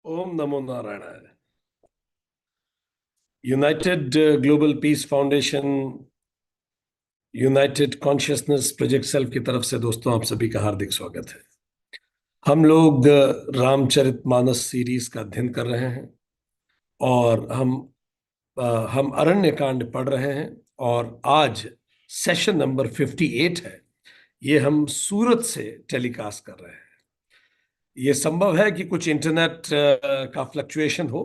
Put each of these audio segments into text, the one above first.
ओम नमो नारायणाय। United global peace foundation, United consciousness project self की तरफ से दोस्तों आप सभी का हार्दिक स्वागत है। हम लोग रामचरितमानस सीरीज का अध्ययन कर रहे हैं और हम अरण्य कांड पढ़ रहे हैं। और आज सेशन नंबर 58 है। ये हम सूरत से टेलीकास्ट कर रहे हैं। ये संभव है कि कुछ इंटरनेट का फ्लक्चुएशन हो।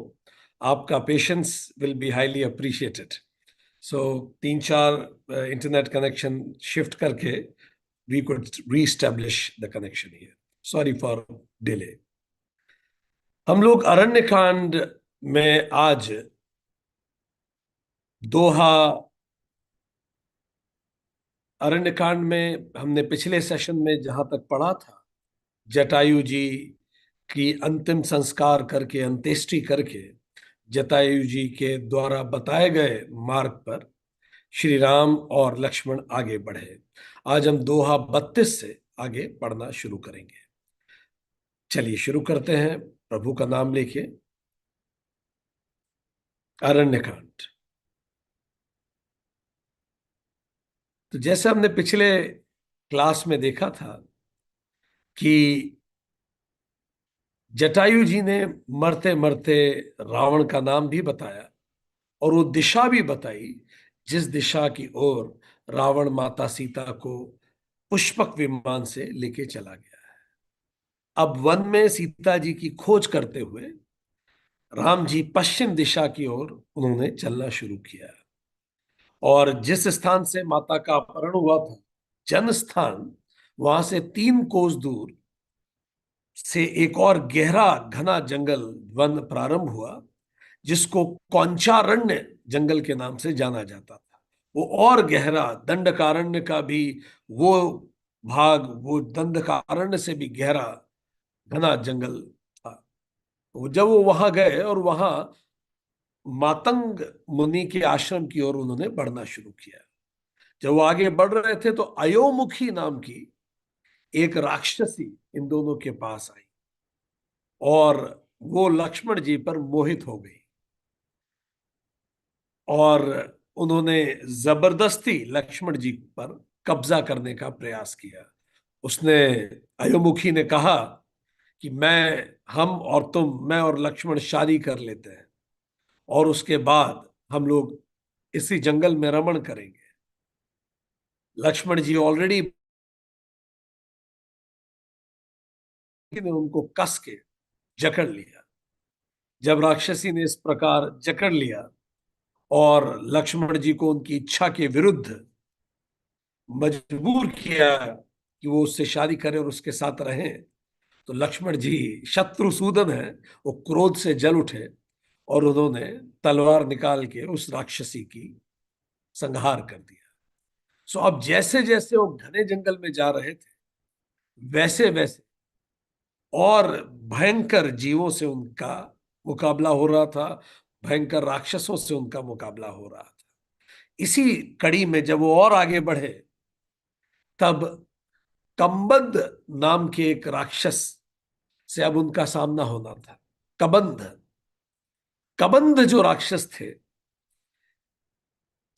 आपका patience will be highly appreciated. So 3-4 internet connection shift करके we could reestablish the connection here. Sorry for delay. हम लोग अरण्य कांड में आज दोहा, अरण्य कांड में हमने पिछले सेशन में जहां तक पढ़ा था, जटायु जी की अंतिम संस्कार करके, अंत्येष्टि करके, जटायु जी के द्वारा बताए गए मार्ग पर श्री राम और लक्ष्मण आगे बढ़े। आज हम दोहा 32 से आगे पढ़ना शुरू करेंगे। चलिए शुरू करते हैं, प्रभु का नाम लेके। अरण्यकांड। तो जैसे हमने पिछले क्लास में देखा था कि जटायु जी ने मरते मरते रावण का नाम भी बताया और वो दिशा भी बताई जिस दिशा की ओर रावण माता सीता को पुष्पक विमान से लेके चला गया है। अब वन में सीता जी की खोज करते हुए राम जी पश्चिम दिशा की ओर उन्होंने चलना शुरू किया। और जिस स्थान से माता का अपहरण हुआ था, जन्म स्थान, वहां से 3 कोस दूर से एक और गहरा घना जंगल वन प्रारंभ हुआ, जिसको कौंचारण्य जंगल के नाम से जाना जाता था। वो और गहरा, दंडकारण्य का भी वो भाग, वो दंडकारण्य से भी गहरा घना जंगल था। जब वो वहां गए और वहां मातंग मुनि के आश्रम की ओर उन्होंने बढ़ना शुरू किया। जब वो आगे बढ़ रहे थे तो अयोमुखी नाम की एक राक्षसी इन दोनों के पास आई और वो लक्ष्मण जी पर मोहित हो गई और उन्होंने जबरदस्ती लक्ष्मण जी पर कब्जा करने का प्रयास किया। उसने, अयोमुखी ने कहा कि हम और तुम, मैं और लक्ष्मण शादी कर लेते हैं और उसके बाद हम लोग इसी जंगल में रमण करेंगे। लक्ष्मण जी ऑलरेडी ने उनको कस के जकड़ लिया। जब राक्षसी ने इस प्रकार जकड़ लिया और लक्ष्मण जी को उनकी इच्छा के विरुद्ध मजबूर किया कि वो उससे शादी करें और उसके साथ रहें, तो लक्ष्मण जी शत्रुसूदन है, वो क्रोध से जल उठे और उन्होंने तलवार निकाल के उस राक्षसी की संहार कर दिया। सो अब जैसे जैसे वो घने जंगल में जा रहे थे, वैसे वैसे और भयंकर जीवों से उनका मुकाबला हो रहा था, भयंकर राक्षसों से उनका मुकाबला हो रहा था। इसी कड़ी में जब वो और आगे बढ़े, तब कंबद नाम के एक राक्षस से अब उनका सामना होना था। कबंध, कबंध जो राक्षस थे,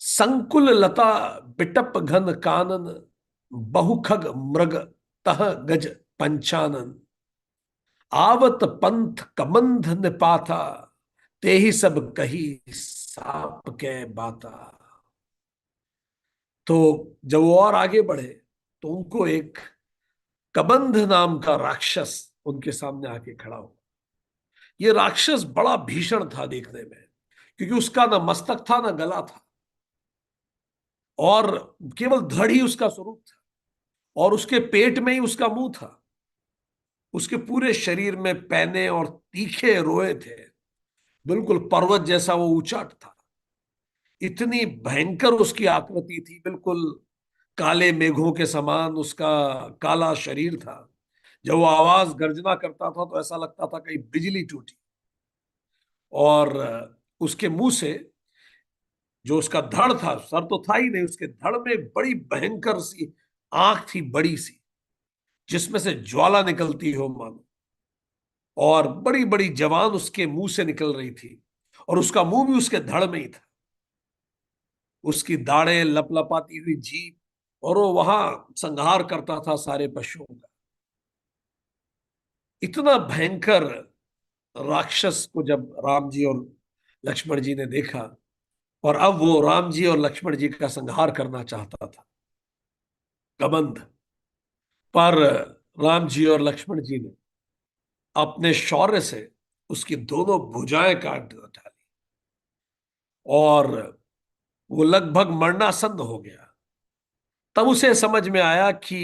संकुल लता बिटप घन कानन, बहुखग मृग तह गज पंचानन, आवत पंथ कबंध निपाथा, ते ही सब कही साप के बाता। तो जब वो और आगे बढ़े तो उनको एक कबंध नाम का राक्षस उनके सामने आके खड़ा हुआ। ये राक्षस बड़ा भीषण था देखने में, क्योंकि उसका ना मस्तक था ना गला था, और केवल धड़ ही उसका स्वरूप था, और उसके पेट में ही उसका मुंह था। उसके पूरे शरीर में पैने और तीखे रोए थे, बिल्कुल पर्वत जैसा वो ऊंचा था। इतनी भयंकर उसकी आकृति थी, बिल्कुल काले मेघों के समान उसका काला शरीर था। जब वो आवाज गर्जना करता था तो ऐसा लगता था कहीं बिजली टूटी। और उसके मुंह से जो उसका धड़ था, सर तो था ही नहीं, उसके धड़ में एक बड़ी भयंकर सी आंख थी, बड़ी सी, जिसमें से ज्वाला निकलती हो मानो। और बड़ी बड़ी जवान उसके मुंह से निकल रही थी, और उसका मुंह भी उसके धड़ में ही था। उसकी दाढ़ें लपलपाती हुई जीभ, और वो वहां संहार करता था सारे पशुओं का। इतना भयंकर राक्षस को जब राम जी और लक्ष्मण जी ने देखा, और अब वो राम जी और लक्ष्मण जी का संहार करना चाहता था, कबंध। पर राम जी और लक्ष्मण जी ने अपने शौर्य से उसकी दोनों भुजाएं काट डाली, और वो लगभग मरणासन्न हो गया। तब उसे समझ में आया कि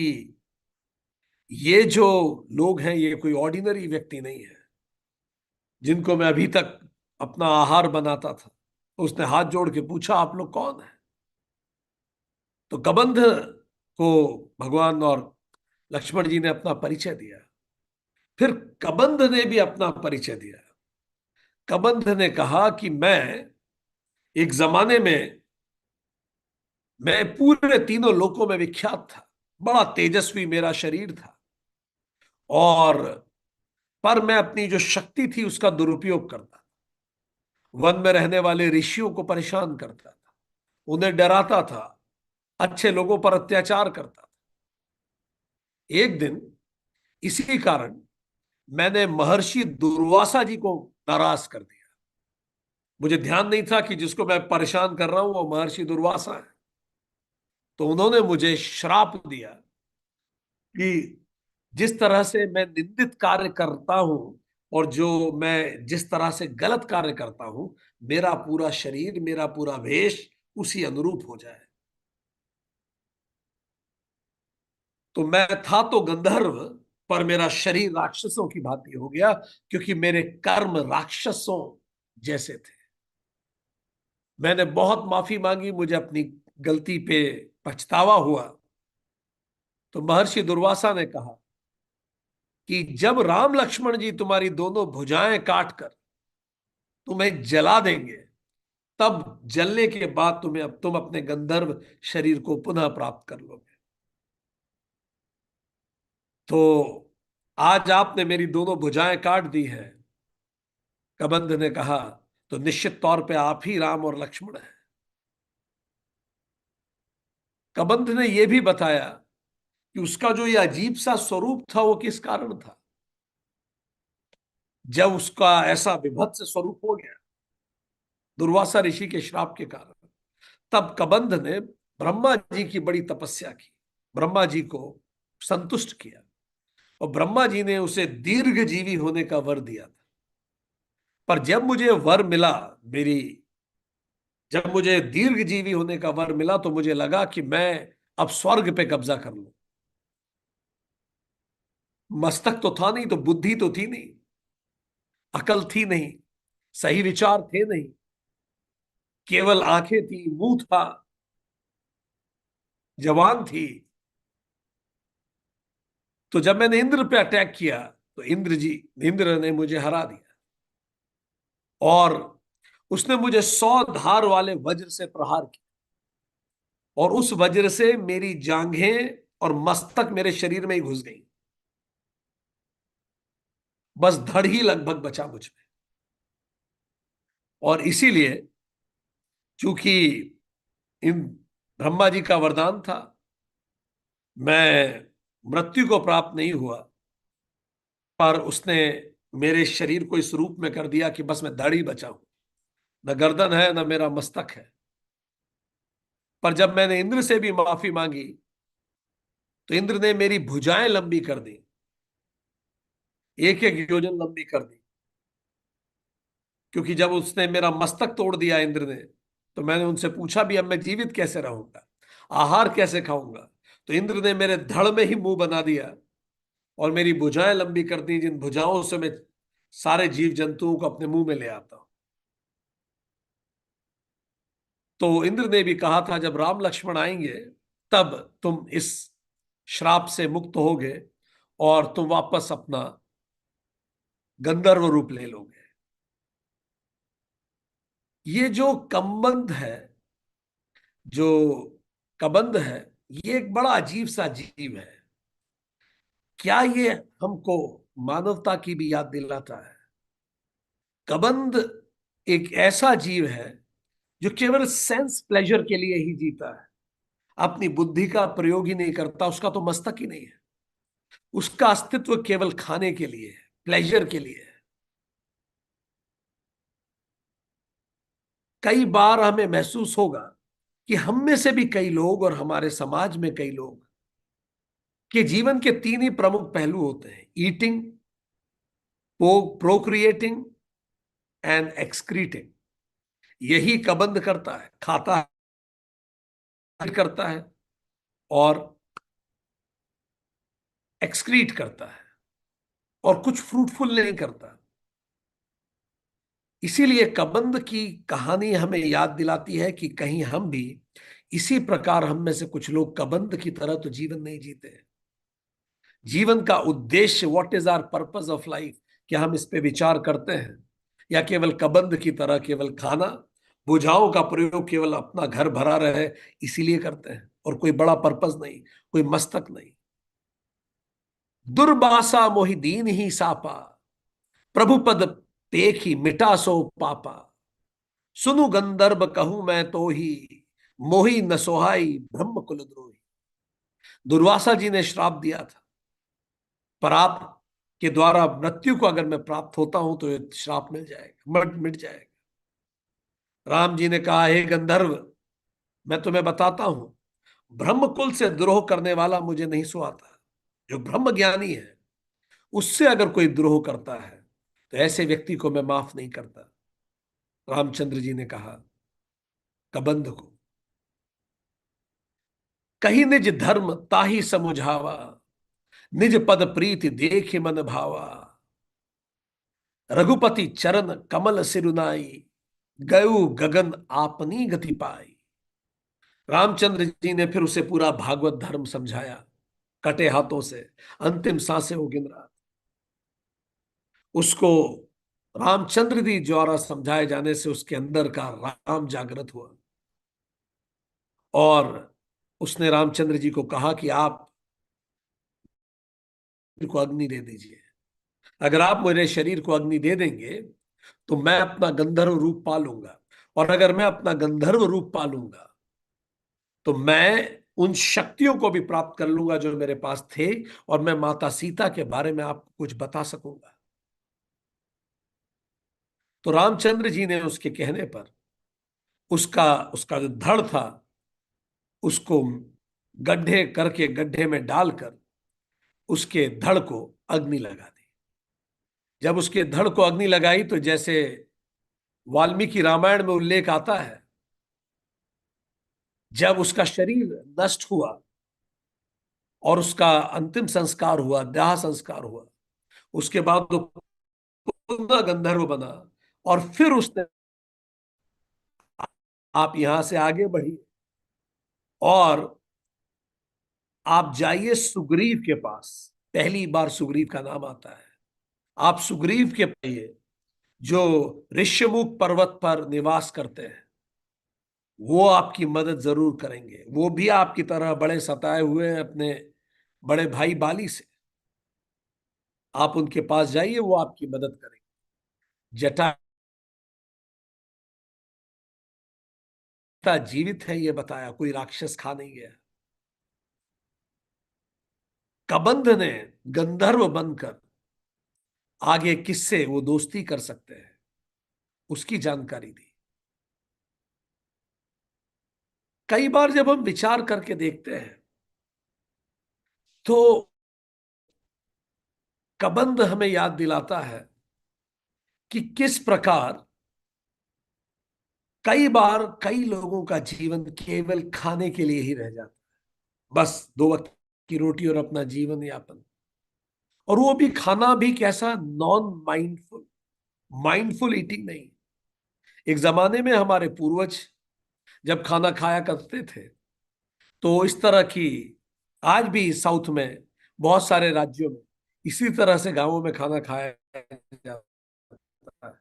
ये जो लोग हैं, ये कोई ऑर्डिनरी व्यक्ति नहीं है जिनको मैं अभी तक अपना आहार बनाता था। उसने हाथ जोड़ के पूछा, आप लोग कौन हैं? तो कबंध को भगवान और लक्ष्मण जी ने अपना परिचय दिया। फिर कबंध ने भी अपना परिचय दिया। कबंध ने कहा कि मैं एक जमाने में, मैं पूरे तीनों लोकों में विख्यात था, बड़ा तेजस्वी मेरा शरीर था, और पर मैं अपनी जो शक्ति थी उसका दुरुपयोग करता, वन में रहने वाले ऋषियों को परेशान करता था, उन्हें डराता था, अच्छे लोगों पर अत्याचार करता था। एक दिन इसी कारण मैंने महर्षि दुर्वासा जी को नाराज कर दिया। मुझे ध्यान नहीं था कि जिसको मैं परेशान कर रहा हूं वो महर्षि दुर्वासा है। तो उन्होंने मुझे श्राप दिया कि जिस तरह से मैं निंदित कार्य करता हूं, और जो मैं जिस तरह से गलत कार्य करता हूं, मेरा पूरा शरीर, मेरा पूरा वेश उसी अनुरूप हो जाए। तो मैं था तो गंधर्व, पर मेरा शरीर राक्षसों की भांति हो गया, क्योंकि मेरे कर्म राक्षसों जैसे थे। मैंने बहुत माफी मांगी, मुझे अपनी गलती पे पछतावा हुआ। तो महर्षि दुर्वासा ने कहा कि जब राम लक्ष्मण जी तुम्हारी दोनों भुजाएं काट कर तुम्हें जला देंगे, तब जलने के बाद तुम अपने गंधर्व शरीर को पुनः प्राप्त कर लोगे। तो आज आपने मेरी दोनों भुजाएं काट दी हैं, कबंध ने कहा, तो निश्चित तौर पे आप ही राम और लक्ष्मण हैं। कबंध ने यह भी बताया कि उसका जो ये अजीब सा स्वरूप था वो किस कारण था। जब उसका ऐसा विभत्स स्वरूप हो गया दुर्वासा ऋषि के श्राप के कारण, तब कबंध ने ब्रह्मा जी की बड़ी तपस्या की, ब्रह्मा जी को संतुष्ट किया, और ब्रह्मा जी ने उसे दीर्घ जीवी होने का वर दिया था। पर मेरी जब मुझे दीर्घ जीवी होने का वर मिला, तो मुझे लगा कि मैं अब स्वर्ग पे कब्जा कर लूं। मस्तक तो था नहीं, तो बुद्धि तो थी नहीं, अकल थी नहीं, सही विचार थे नहीं, केवल आंखें थी, मुंह था, जवान थी। तो जब मैंने इंद्र पे अटैक किया, तो इंद्र ने मुझे हरा दिया, और उसने मुझे 100 धार वाले वज्र से प्रहार किया, और उस वज्र से मेरी जांघें और मस्तक मेरे शरीर में ही घुस गई। बस धड़ ही लगभग बचा मुझ में। और इसीलिए, चूंकि इन ब्रह्मा जी का वरदान था, मैं मृत्यु को प्राप्त नहीं हुआ, पर उसने मेरे शरीर को इस रूप में कर दिया कि बस मैं धड़ ही बचा हूं, न गर्दन है न मेरा मस्तक है। पर जब मैंने इंद्र से भी माफी मांगी, तो इंद्र ने मेरी भुजाएं लंबी कर दी, एक एक योजन लंबी कर दी। क्योंकि जब उसने मेरा मस्तक तोड़ दिया इंद्र ने, तो मैंने उनसे पूछा भी, अब मैं जीवित कैसे रहूंगा, आहार कैसे खाऊंगा? तो इंद्र ने मेरे धड़ में ही मुंह बना दिया, और मेरी भुजाएं लंबी कर दी, जिन भुजाओं से मैं सारे जीव जंतुओं को अपने मुंह में ले आता हूं। तो इंद्र ने भी कहा था, जब राम लक्ष्मण आएंगे तब तुम इस श्राप से मुक्त होगे, और तुम वापस अपना गंधर्व रूप ले लोगे। ये जो कम्बंध है, जो कबंध है, ये एक बड़ा अजीब सा जीव है। क्या ये हमको मानवता की भी याद दिलाता है। कबंध एक ऐसा जीव है जो केवल सेंस प्लेजर के लिए ही जीता है, अपनी बुद्धि का प्रयोग ही नहीं करता, उसका तो मस्तक ही नहीं है। उसका अस्तित्व केवल खाने के लिए है, प्लेजर के लिए है। कई बार हमें महसूस होगा कि हम में से भी कई लोग और हमारे समाज में कई लोग के जीवन के तीन ही प्रमुख पहलू होते हैं: ईटिंग, प्रोक्रिएटिंग एंड एक्सक्रीटिंग। यही कबंध करता है, खाता है, करता है और एक्सक्रीट करता है, और कुछ फ्रूटफुल नहीं करता। इसीलिए कबंध की कहानी हमें याद दिलाती है कि कहीं हम भी इसी प्रकार, हम में से कुछ लोग कबंध की तरह तो जीवन नहीं जीते हैं। जीवन का उद्देश्य, what is our purpose of life, क्या हम इस पे विचार करते हैं, या केवल कबंध की तरह केवल खाना, भुजाओं का प्रयोग केवल अपना घर भरा रहे इसीलिए करते हैं, और कोई बड़ा पर्पस नहीं, कोई मस्तक नहीं। दुर्बासा मोहि दीन ही सापा, प्रभु पद पेखी मिटा सो पापा। सुनु गंधर्व कहूं मैं तो ही, मोही न सोहाई ब्रह्म कुल द्रोही। दुर्वासा जी ने श्राप दिया था, पर आप के द्वारा मृत्यु को अगर मैं प्राप्त होता हूं तो ये श्राप मिल जाएगा, मिट जाएगा। राम जी ने कहा, हे गंधर्व, मैं तुम्हें बताता हूं, ब्रह्म कुल से द्रोह करने वाला मुझे नहीं सुहाता। जो ब्रह्म ज्ञानी है, उससे अगर कोई द्रोह करता है तो ऐसे व्यक्ति को मैं माफ नहीं करता। रामचंद्र जी ने कहा कबंध को, कही निज धर्म ताही समुझावा, निज पद प्रीति देख मन भावा। रघुपति चरण कमल सिरुनाई, गयु गगन आपनी गति पाई। रामचंद्र जी ने फिर उसे पूरा भागवत धर्म समझाया, कटे हाथों से अंतिम सांसें वो गिन रहा। उसको रामचंद्र जी द्वारा समझाए जाने से उसके अंदर का राम जागृत हुआ, और उसने रामचंद्र जी को कहा कि आप को अग्नि दे दीजिए। अगर आप मेरे शरीर को अग्नि दे देंगे तो मैं अपना गंधर्व रूप पालूंगा, और अगर मैं अपना गंधर्व रूप पालूंगा तो मैं उन शक्तियों को भी प्राप्त कर लूंगा जो मेरे पास थे, और मैं माता सीता के बारे में आपको कुछ बता सकूंगा। तो रामचंद्र जी ने उसके कहने पर उसका उसका जो धड़ था उसको गड्ढे करके, गड्ढे में डालकर उसके धड़ को अग्नि लगा दी। जब उसके धड़ को अग्नि लगाई तो जैसे वाल्मीकि रामायण में उल्लेख आता है, जब उसका शरीर नष्ट हुआ और उसका अंतिम संस्कार हुआ, दाह संस्कार हुआ, उसके बाद वो पुनः गंधर्व बना। और फिर उसने, आप यहां से आगे बढ़िए और आप जाइए सुग्रीव के पास। पहली बार सुग्रीव का नाम आता है। आप सुग्रीव के पाइए जो ऋष्यमुख पर्वत पर निवास करते हैं। वो आपकी मदद जरूर करेंगे। वो भी आपकी तरह बड़े सताए हुए हैं अपने बड़े भाई बाली से। आप उनके पास जाइए, वो आपकी मदद करेंगे। जटा जीवित है ये बताया, कोई राक्षस खा नहीं गया। कबंध ने गंधर्व बनकर आगे किससे वो दोस्ती कर सकते हैं उसकी जानकारी दी। कई बार जब हम विचार करके देखते हैं तो कबंध हमें याद दिलाता है कि किस प्रकार कई बार कई लोगों का जीवन केवल खाने के लिए ही रह जाता है, बस दो वक्त की रोटी और अपना जीवन यापन। और वो भी खाना भी कैसा, नॉन माइंडफुल, माइंडफुल ईटिंग नहीं। एक जमाने में हमारे पूर्वज जब खाना खाया करते थे तो इस तरह की, आज भी साउथ में बहुत सारे राज्यों में इसी तरह से गांवों में खाना खाया जाता है।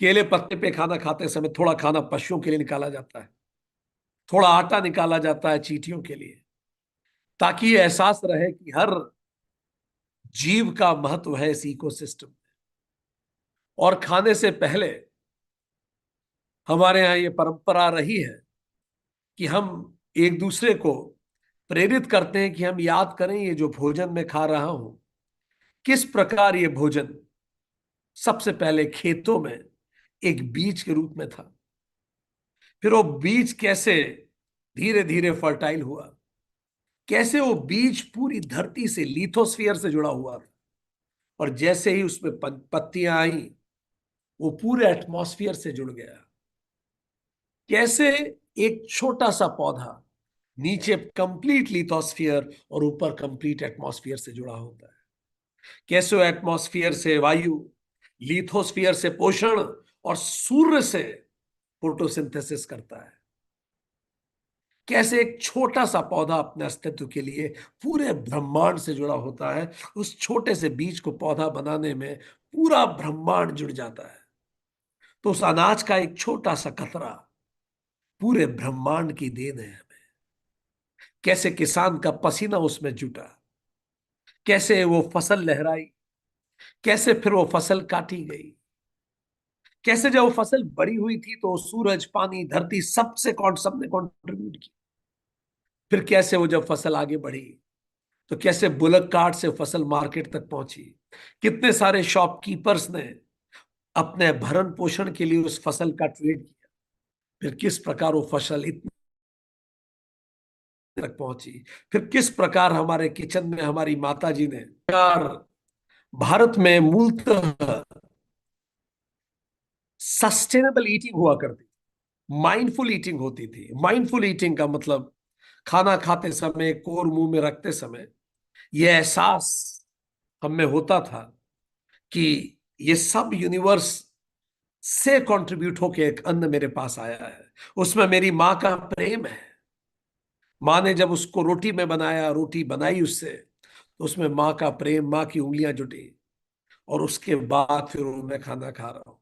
केले पत्ते पे खाना खाते समय थोड़ा खाना पशुओं के लिए निकाला जाता है, थोड़ा आटा निकाला जाता है चींटियों के लिए, ताकि ये एहसास रहे कि हर जीव का महत्व है इस इकोसिस्टम में। और खाने से पहले हमारे यहाँ ये परंपरा रही है कि हम एक दूसरे को प्रेरित करते हैं कि हम याद करें ये जो भोजन मैं खा रहा हूं, किस प्रकार ये भोजन सबसे पहले खेतों में एक बीज के रूप में था, फिर वो बीज कैसे धीरे धीरे फर्टाइल हुआ, कैसे वो बीज पूरी धरती से लिथोस्फीयर से जुड़ा हुआ था, और जैसे ही उसमें पत्तियां आई वो पूरे एटमॉस्फेयर से जुड़ गया। कैसे एक छोटा सा पौधा नीचे कंप्लीट लिथोस्फीयर और ऊपर कंप्लीट एटमॉस्फेयर से जुड़ा होता है, कैसे वो एटमॉस्फेयर से वायु, लिथोस्फीयर से पोषण और सूर्य से फोटोसिंथेसिस करता है, कैसे एक छोटा सा पौधा अपने अस्तित्व के लिए पूरे ब्रह्मांड से जुड़ा होता है, उस छोटे से बीज को पौधा बनाने में पूरा ब्रह्मांड जुड़ जाता है। तो उस अनाज का एक छोटा सा कतरा पूरे ब्रह्मांड की देन है हमें। कैसे किसान का पसीना उसमें जुटा, कैसे वो फसल लहराई, कैसे फिर वो फसल काटी गई, कैसे जब वो फसल बड़ी हुई थी तो सूरज, पानी, धरती सबने कॉन्ट्रीब्यूट किया। फिर कैसे वो जब फसल आगे बढ़ी तो कैसे बुलक कार्ट से फसल मार्केट तक पहुंची, कितने सारे शॉपकीपर्स ने अपने भरण पोषण के लिए उस फसल का ट्रेड किया, फिर किस प्रकार वो फसल इतने तक पहुंची, फिर किस प्रकार हमारे किचन में हमारी माता जी ने भारत में मूलतः सस्टेनेबल ईटिंग हुआ करती, माइंडफुल ईटिंग होती थी। माइंडफुल ईटिंग का मतलब खाना खाते समय, कोर मुंह में रखते समय यह एहसास हम में होता था कि ये सब यूनिवर्स से कंट्रीब्यूट होके एक अन्न मेरे पास आया है, उसमें मेरी माँ का प्रेम है। माँ ने जब उसको रोटी में बनाया, रोटी बनाई उससे, तो उसमें माँ का प्रेम, माँ की उंगलियां जुटी, और उसके बाद फिर वो मैं खाना खा रहा हूं।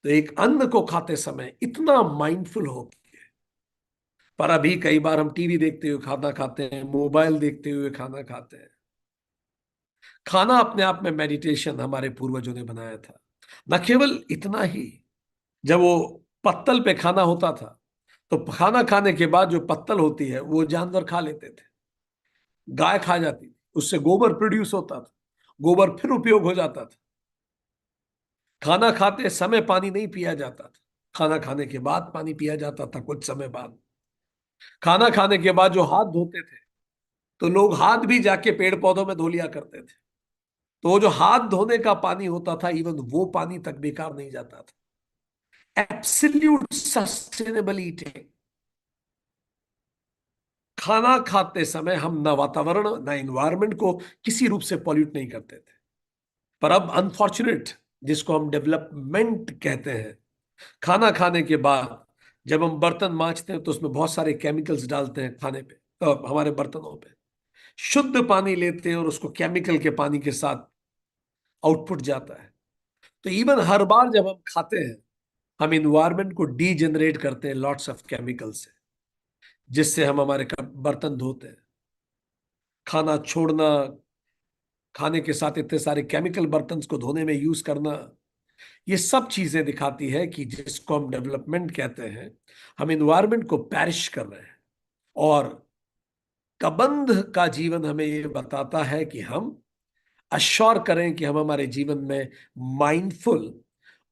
तो एक अन्न को खाते समय इतना माइंडफुल हो। पर अभी कई बार हम टीवी देखते हुए खाना खाते हैं, मोबाइल देखते हुए खाना खाते हैं। खाना अपने आप में मेडिटेशन हमारे पूर्वजों ने बनाया था। न केवल इतना ही, जब वो पत्तल पे खाना होता था तो खाना खाने के बाद जो पत्तल होती है वो जानवर खा लेते थे, गाय खा जाती थी, उससे गोबर प्रोड्यूस होता था, गोबर फिर उपयोग हो जाता था। खाना खाते समय पानी नहीं पिया जाता था, खाना खाने के बाद पानी पिया जाता था कुछ समय बाद। खाना खाने के बाद जो हाथ धोते थे तो लोग हाथ भी जाके पेड़ पौधों में धो लिया करते थे, तो वो जो हाथ धोने का पानी होता था, इवन वो पानी तक बेकार नहीं जाता था। Absolute sustainable eating. खाना खाते समय हम ना वातावरण ना इन्वायरमेंट को किसी रूप से पॉल्यूट नहीं करते थे। पर अब अनफॉर्चुनेट, जिसको हम डेवलपमेंट कहते हैं, खाना खाने के बाद जब हम बर्तन मांजते हैं तो उसमें बहुत सारे केमिकल्स डालते हैं खाने पे, हमारे बर्तनों पे। शुद्ध पानी लेते हैं और उसको केमिकल के पानी के साथ आउटपुट जाता है। तो इवन हर बार जब हम खाते हैं हम इन्वायरमेंट को डीजेनरेट करते हैं लॉट्स ऑफ केमिकल से, जिससे हम हमारे बर्तन धोते हैं। खाना छोड़ना, खाने के साथ इतने सारे केमिकल बर्तन को धोने में यूज करना, ये सब चीजें दिखाती है कि जिसको हम डेवलपमेंट कहते हैं, हम इन्वायरमेंट को पैरिश कर रहे हैं। और कबंध का जीवन हमें ये बताता है कि हम अश्योर करें कि हम हमारे जीवन में माइंडफुल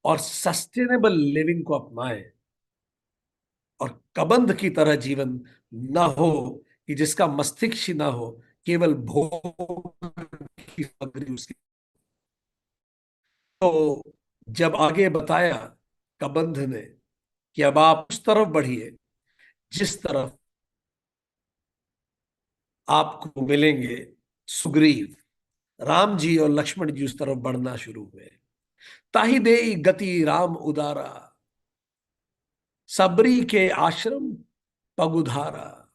और सस्टेनेबल लिविंग को अपनाएं, और कबंध की तरह जीवन ना हो कि जिसका मस्तिष्क ही ना हो, केवल भोग की सामग्री उसकी। तो जब आगे बताया कबंध ने कि अब आप उस तरफ बढ़िए जिस तरफ आपको मिलेंगे सुग्रीव, राम जी और लक्ष्मण जी उस तरफ बढ़ना शुरू हुए। ताहि दे गति राम उदारा, सबरी के आश्रम पगुधारा,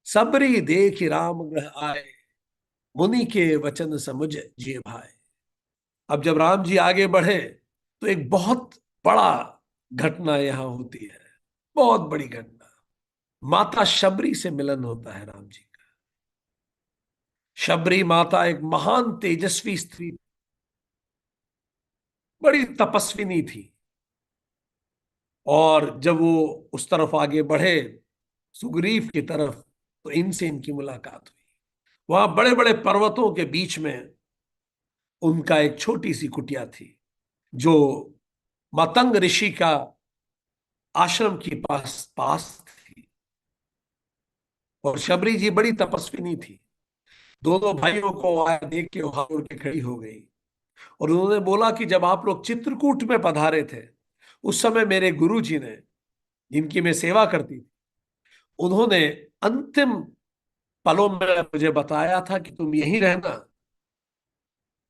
सबरी देख राम ग्रह आए, मुनि के वचन समुझ जिय भाई। अब जब राम जी आगे बढ़े तो एक बहुत बड़ा घटना यहां होती है, बहुत बड़ी घटना। माता शबरी से मिलन होता है राम जी का। शबरी माता एक महान तेजस्वी स्त्री, बड़ी तपस्विनी थी। और जब वो उस तरफ आगे बढ़े, सुग्रीव की तरफ, तो इनसे इनकी मुलाकात हुई। वहां बड़े बड़े पर्वतों के बीच में उनका एक छोटी सी कुटिया थी, जो मतंग ऋषि का आश्रम की पास पास थी। और शबरी जी बड़ी तपस्विनी थी। दोनों भाइयों को आया देख के वहां उड़ के खड़ी हो गई। और उन्होंने बोला कि जब आप लोग चित्रकूट में पधारे थे, उस समय मेरे गुरु जी ने, जिनकी मैं सेवा करती थी, उन्होंने अंतिम पलों में मुझे बताया था कि तुम यहीं रहना,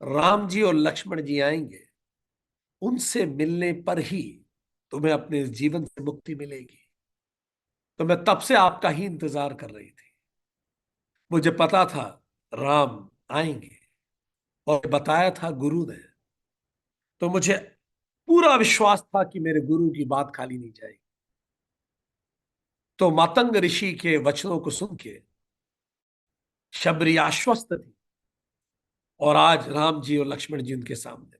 राम जी और लक्ष्मण जी आएंगे, उनसे मिलने पर ही तुम्हें अपने इस जीवन से मुक्ति मिलेगी। तो मैं तब से आपका ही इंतजार कर रही थी। मुझे पता था राम आएंगे, और बताया था गुरु ने। तो मुझे पूरा विश्वास था कि मेरे गुरु की बात खाली नहीं जाएगी। तो मातंग ऋषि के वचनों को सुन के शबरी आश्वस्त थी। और आज राम जी और लक्ष्मण जी उनके सामने।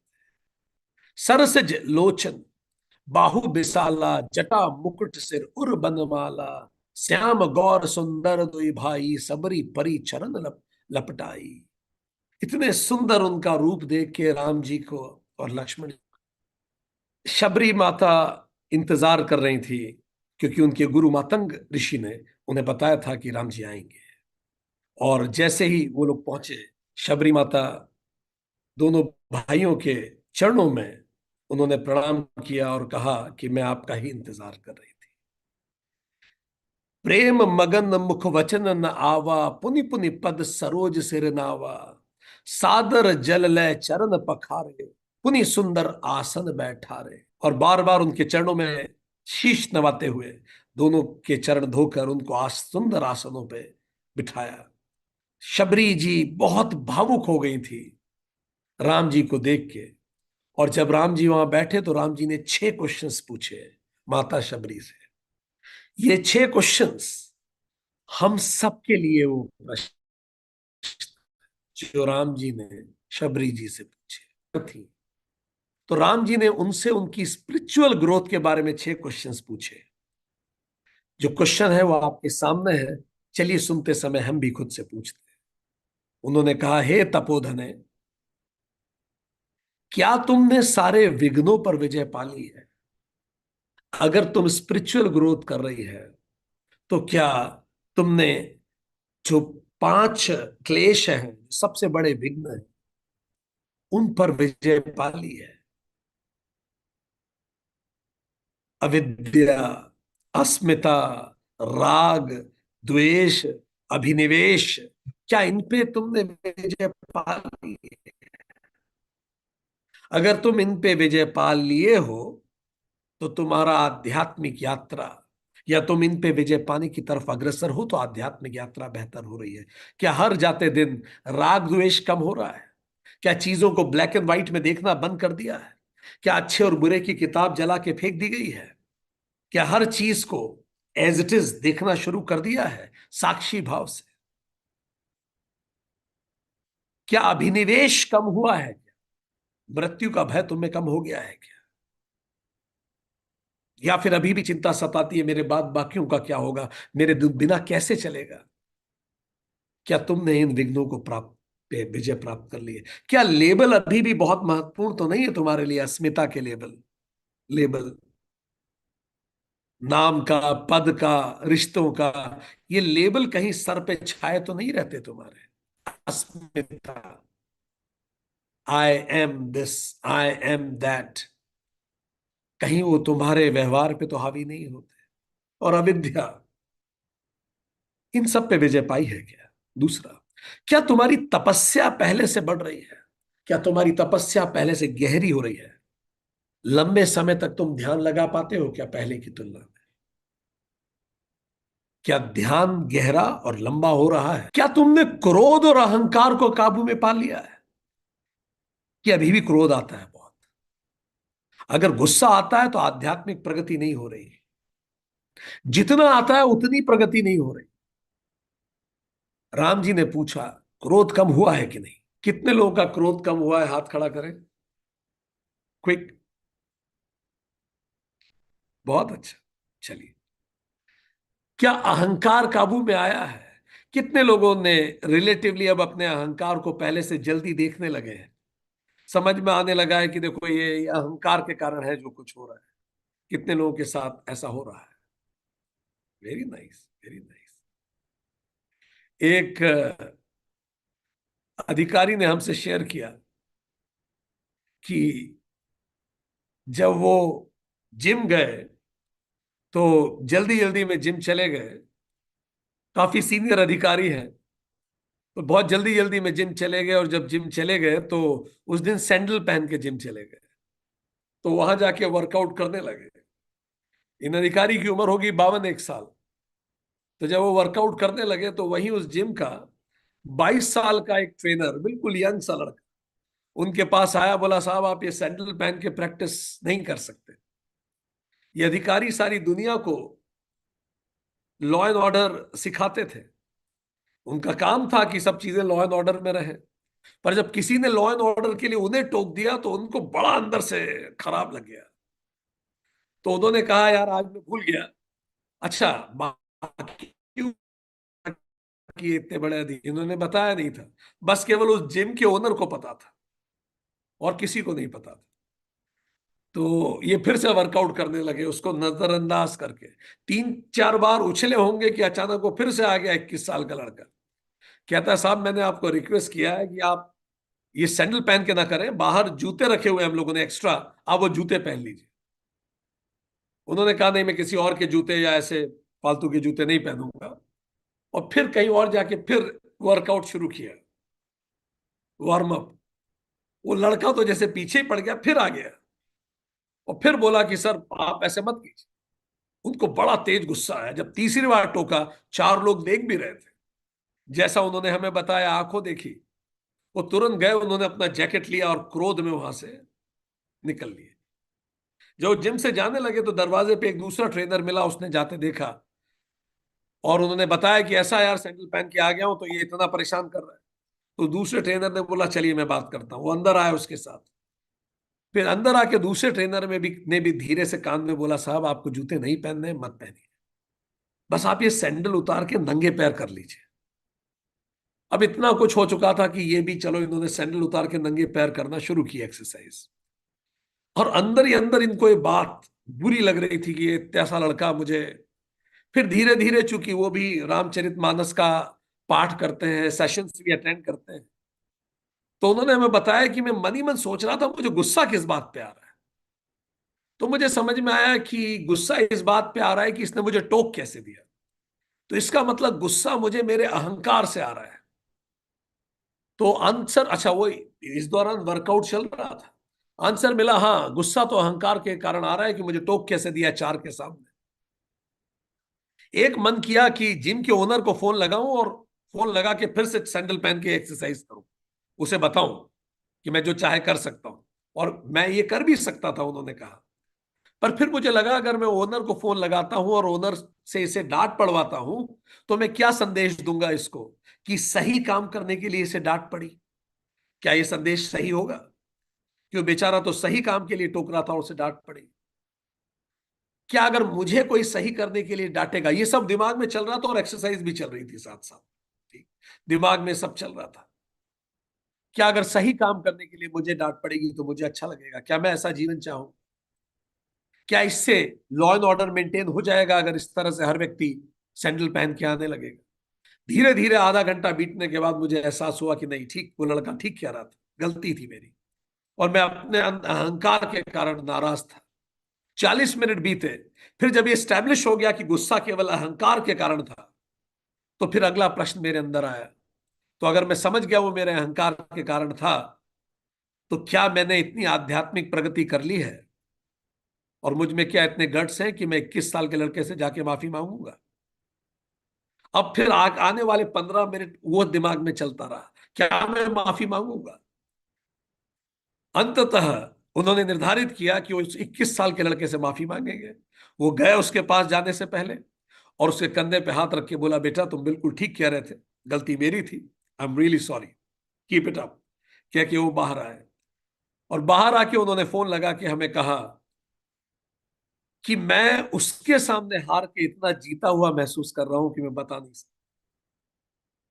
सरसज लोचन, बाहु बिसाला, जटा मुकुट सिर उर बनमाला, श्याम गौर सुंदर दुई भाई, सबरी परी चरण लपटाई। इतने सुंदर उनका रूप देख के राम जी को और लक्ष्मण, शबरी माता इंतजार कर रही थी, क्योंकि उनके गुरु मातंग ऋषि ने उन्हें बताया था कि राम जी आएंगे। और जैसे ही वो लोग पहुंचे, शबरी माता दोनों भाइयों के चरणों में उन्होंने प्रणाम किया और कहा कि मैं आपका ही इंतजार कर रही थी। प्रेम मगन मुख वचन न आवा, पुनि पुनि पद सरोज सिर नावा, सादर जल लय चरण पखारे, पुनि सुंदर आसन बैठारे। और बार बार उनके चरणों में शीश नवाते हुए दोनों के चरण धोकर उनको सुंदर आसनों पे बिठाया। शबरी जी बहुत भावुक हो गई थी राम जी को देख के। और जब राम जी वहां बैठे तो राम जी ने 6 क्वेश्चंस पूछे माता शबरी से। ये 6 क्वेश्चंस हम सबके लिए वो प्रश्न जो राम जी ने शबरी जी से पूछे थी। तो राम जी ने उनसे उनकी स्पिरिचुअल ग्रोथ के बारे में 6 क्वेश्चंस पूछे। जो क्वेश्चन है वो आपके सामने है। चलिए सुनते समय हम भी खुद से पूछते हैं। उन्होंने कहा, हे तपोधने, क्या तुमने सारे विघ्नों पर विजय पा ली है? अगर तुम स्पिरिचुअल ग्रोथ कर रही है, तो क्या तुमने जो 5 क्लेश हैं, सबसे बड़े विघ्न हैं, उन पर विजय पा ली है? अविद्या, अस्मिता, राग, द्वेष, अभिनिवेश, क्या इन पे तुमने विजय पा ली है? अगर तुम इन पे विजय पा लिए हो, तो तुम्हारा आध्यात्मिक यात्रा, या तुम इन पे विजय पाने की तरफ अग्रसर हो, तो आध्यात्मिक यात्रा बेहतर हो रही है। क्या हर जाते दिन राग द्वेष कम हो रहा है? क्या चीजों को ब्लैक एंड व्हाइट में देखना बंद कर दिया है? क्या अच्छे और बुरे की किताब जला के फेंक दी गई है? क्या हर चीज को एज इट इज देखना शुरू कर दिया है, साक्षी भाव से? क्या अभिनिवेश कम हुआ है? मृत्यु का भय तुम्हें कम हो गया है क्या? या फिर अभी भी चिंता सताती है, मेरे बाद बाकियों का क्या होगा, मेरे बिना कैसे चलेगा? क्या तुमने इन विघ्नों को प्राप्त पे विजय प्राप्त कर ली है? क्या लेबल अभी भी बहुत महत्वपूर्ण तो नहीं है तुम्हारे लिए? अस्मिता के लेबल, लेबल नाम का, पद का, रिश्तों का, ये लेबल कहीं सर पे छाए तो नहीं रहते तुम्हारे? अस्मिता, I am this, I am that, कहीं वो तुम्हारे व्यवहार पे तो हावी नहीं होते? और अविद्या, इन सब पे विजय पाई है क्या? दूसरा, क्या तुम्हारी तपस्या पहले से बढ़ रही है? क्या तुम्हारी तपस्या पहले से गहरी हो रही है? लंबे समय तक तुम ध्यान लगा पाते हो क्या पहले की तुलना में? क्या ध्यान गहरा और लंबा हो रहा है? क्या तुमने क्रोध और अहंकार को काबू में पा लिया है? कि अभी भी क्रोध आता है बहुत? अगर गुस्सा आता है तो आध्यात्मिक प्रगति नहीं हो रही। जितना आता है उतनी प्रगति नहीं हो रही। राम जी ने पूछा क्रोध कम हुआ है कि नहीं? कितने लोगों का क्रोध कम हुआ है? हाथ खड़ा करें, क्विक। बहुत अच्छा। चलिए, क्या अहंकार काबू में आया है? कितने लोगों ने रिलेटिवली अब अपने अहंकार को पहले से जल्दी देखने लगे हैं? समझ में आने लगा है कि देखो ये अहंकार के कारण है जो कुछ हो रहा है। कितने लोगों के साथ ऐसा हो रहा है? Very nice, very nice. एक अधिकारी ने हमसे शेयर किया कि जब वो जिम गए तो जल्दी जल्दी में जिम चले गए। काफी सीनियर अधिकारी हैं, तो बहुत जल्दी जल्दी में जिम चले गए, और जब जिम चले गए तो उस दिन सैंडल पहन के जिम चले गए। तो वहां जाके वर्कआउट करने लगे। इन अधिकारी की उम्र होगी 52 एक साल। तो जब वो वर्कआउट करने लगे तो वहीं उस जिम का 22 साल का एक ट्रेनर, बिल्कुल यंग सा लड़का, उनके पास आया। बोला, साहब आप ये सैंडल पहन के प्रैक्टिस नहीं कर सकते। ये अधिकारी सारी दुनिया को लॉ एंड ऑर्डर सिखाते थे। उनका काम था कि सब चीजें लॉ एंड ऑर्डर में रहे। पर जब किसी ने लॉ एंड ऑर्डर के लिए उन्हें टोक दिया तो उनको बड़ा अंदर से खराब लग गया। तो उन्होंने कहा, यार आज मैं भूल गया। अच्छा, बाकी कि इतने बड़े अधिकारी, इन्होंने बताया नहीं था। बस केवल उस जिम के ओनर को पता था, और किसी को नहीं पता था। तो ये फिर से वर्कआउट करने लगे, उसको नजरअंदाज करके। 3 4 बार उछले होंगे कि अचानक वो फिर से आ गया 21 साल का लड़का। कहता है, साहब मैंने आपको रिक्वेस्ट किया है कि आप ये सैंडल पहन के ना करें, बाहर जूते रखे हुए हैं हम लोगों ने एक्स्ट्रा, आप वो जूते पहन लीजिए। उन्होंने कहा, नहीं मैं किसी और के जूते या ऐसे फालतू के जूते नहीं पहनूंगा। और फिर कहीं और जाके फिर वर्कआउट शुरू किया, वार्म अप। वो लड़का तो जैसे पीछे ही पड़ गया, फिर आ गया और फिर बोला कि सर आप ऐसे मत कीजिए। उनको बड़ा तेज गुस्सा आया जब तीसरी बार टोका। 4 लोग देख भी रहे थे, जैसा उन्होंने हमें बताया, आंखों देखी। वो तुरंत गए, उन्होंने अपना जैकेट लिया और क्रोध में वहां से निकल लिए। जो जिम से जाने लगे तो दरवाजे पे एक दूसरा ट्रेनर मिला, उसने जाते देखा और उन्होंने बताया कि ऐसा यार सैंडल पहन के आ गया हूं तो ये इतना परेशान कर रहा है। तो दूसरे ट्रेनर ने बोला, चलिए मैं बात करता हूं। वो अंदर आया उसके साथ। फिर अंदर आके दूसरे ट्रेनर में भी ने भी धीरे से कान में बोला, साहब आपको जूते नहीं पहनने, मत पहनिए, बस आप ये सैंडल उतार के नंगे पैर कर लीजिए। अब इतना कुछ हो चुका था कि ये भी, चलो इन्होंने सैंडल उतार के नंगे पैर करना शुरू की एक्सरसाइज। और अंदर ही अंदर इनको ये बात बुरी लग रही थी कि ये ऐसा लड़का मुझे। फिर धीरे धीरे, चूंकि वो भी रामचरितमानस का पाठ करते हैं, सेशंस भी अटेंड करते हैं, तो उन्होंने हमें बताया कि मैं मन ही मन सोच रहा था मुझे गुस्सा किस बात पे आ रहा है। तो मुझे समझ में आया कि गुस्सा इस बात पे आ रहा है कि इसने मुझे टोक कैसे दिया। तो इसका मतलब गुस्सा मुझे मेरे अहंकार से आ रहा है। तो आंसर, अच्छा वो इस दौरान वर्कआउट चल रहा था, आंसर मिला, हाँ गुस्सा तो अहंकार के कारण आ रहा है कि मुझे टोक कैसे दिया 4 के सामने। एक मन किया कि जिम के ओनर को फोन लगाऊं और फोन लगा के फिर से सैंडल पहन के एक्सरसाइज करूं, उसे बताऊं कि मैं जो चाहे कर सकता हूं, और मैं ये कर भी सकता था, उन्होंने कहा। पर फिर मुझे लगा, अगर मैं ओनर को फोन लगाता हूं और ओनर से इसे डांट पड़वाता हूं तो मैं क्या संदेश दूंगा इसको कि सही काम करने के लिए इसे डांट पड़ी। क्या ये संदेश सही होगा? क्यों, बेचारा तो सही काम के लिए टोक रहा था और उसे डांट पड़ी। क्या अगर मुझे कोई सही करने के लिए डांटेगा? ये सब दिमाग में चल रहा था और एक्सरसाइज भी चल रही थी साथ साथ। ठीक, दिमाग में सब चल रहा था। क्या अगर सही काम करने के लिए मुझे डांट पड़ेगी तो मुझे अच्छा लगेगा? क्या मैं ऐसा जीवन चाहूं? क्या इससे लॉ एंड ऑर्डर मेंटेन हो जाएगा अगर इस तरह से हर व्यक्ति सैंडल पहन के आने लगेगा? धीरे धीरे आधा घंटा बीतने के बाद मुझे एहसास हुआ कि नहीं, ठीक, वो लड़का ठीक कह रहा था, गलती थी मेरी, और मैं अपने अहंकार के कारण नाराज था। 40 मिनट बीते। फिर जब ये स्टैब्लिश हो गया कि गुस्सा केवल अहंकार के कारण था, तो फिर अगला प्रश्न मेरे अंदर आया, तो अगर मैं समझ गया वो मेरे अहंकार के कारण था, तो क्या मैंने इतनी आध्यात्मिक प्रगति कर ली है? और मुझ में क्या इतने गट्स हैं कि मैं 21 साल के लड़के से जाके माफी मांगूंगा? अब फिर आने वाले 15 मिनट वो दिमाग में चलता रहा, क्या मैं माफी मांगूंगा? अंततः उन्होंने निर्धारित किया कि वो उस 21 साल के लड़के से माफी मांगेंगे। वो गए उसके पास जाने से पहले और उसके कंधे पे हाथ रख के बोला, बेटा तुम बिल्कुल ठीक कह रहे थे, गलती मेरी थी, I am really sorry, keep it up, कह के वो बाहर आए। और बाहर आके उन्होंने फोन लगा के हमें कहा कि मैं उसके सामने हार के इतना जीता हुआ महसूस कर रहा हूं कि मैं बता नहीं सकता,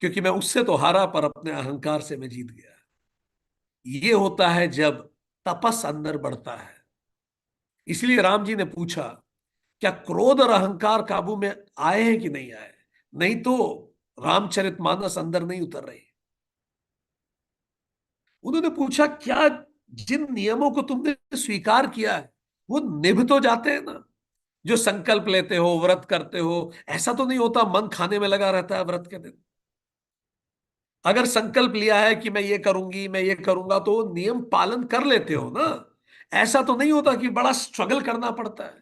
क्योंकि मैं उससे तो हारा पर अपने अहंकार से मैं जीत गया। ये होता है जब तपस अंदर बढ़ता है। इसलिए राम जी ने पूछा, क्या क्रोध और अहंकार काबू में आए हैं कि नहीं आए? नहीं तो रामचरितमानस अंदर नहीं उतर रही। उन्होंने पूछा, क्या जिन नियमों को तुमने स्वीकार किया है वो निभ तो जाते हैं ना? जो संकल्प लेते हो, व्रत करते हो, ऐसा तो नहीं होता मन खाने में लगा रहता है व्रत के दिन? अगर संकल्प लिया है कि मैं ये करूंगी, मैं ये करूंगा, तो नियम पालन कर लेते हो ना? ऐसा तो नहीं होता कि बड़ा स्ट्रगल करना पड़ता है।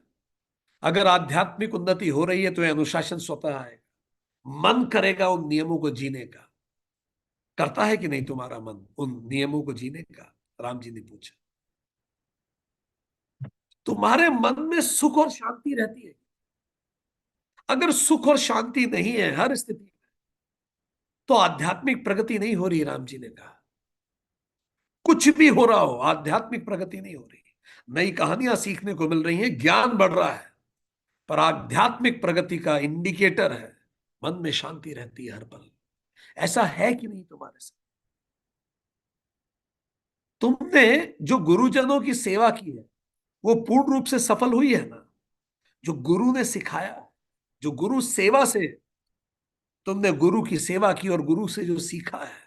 अगर आध्यात्मिक उन्नति हो रही है तो यह अनुशासन स्वतः आएगा, मन करेगा उन नियमों को जीने का। करता है कि नहीं तुम्हारा मन उन नियमों को जीने का? राम जी ने पूछा। तुम्हारे मन में सुख और शांति रहती है? अगर सुख और शांति नहीं है हर स्थिति में, तो आध्यात्मिक प्रगति नहीं हो रही। राम जी ने कहा, कुछ भी हो रहा हो, आध्यात्मिक प्रगति नहीं हो रही। नई कहानियां सीखने को मिल रही हैं, ज्ञान बढ़ रहा है, पर आध्यात्मिक प्रगति का इंडिकेटर है मन में शांति रहती है हर पल। ऐसा है कि नहीं तुम्हारे साथ? तुमने जो गुरुजनों की सेवा की है वो पूर्ण रूप से सफल हुई है ना? जो गुरु ने सिखाया, जो गुरु सेवा से, तुमने गुरु की सेवा की और गुरु से जो सीखा है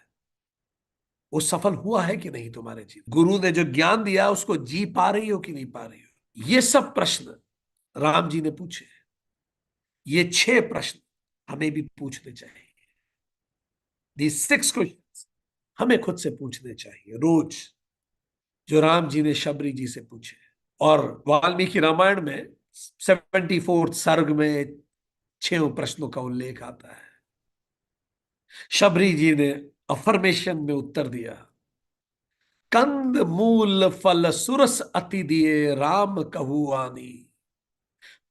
वो सफल हुआ है कि नहीं तुम्हारे जीवन? गुरु ने जो ज्ञान दिया उसको जी पा रही हो कि नहीं पा रही हो? ये सब प्रश्न राम जी ने पूछे। ये 6 प्रश्न हमें भी पूछने चाहिए। These 6 क्वेश्चन हमें खुद से पूछने चाहिए रोज, जो राम जी ने शबरी जी से पूछे। और वाल्मीकि रामायण में 74 सर्ग में 6 प्रश्नों का उल्लेख आता है। शबरी जी ने अफर्मेशन में उत्तर दिया, कंद मूल फल सुरस अति दिए, राम कहू आनी,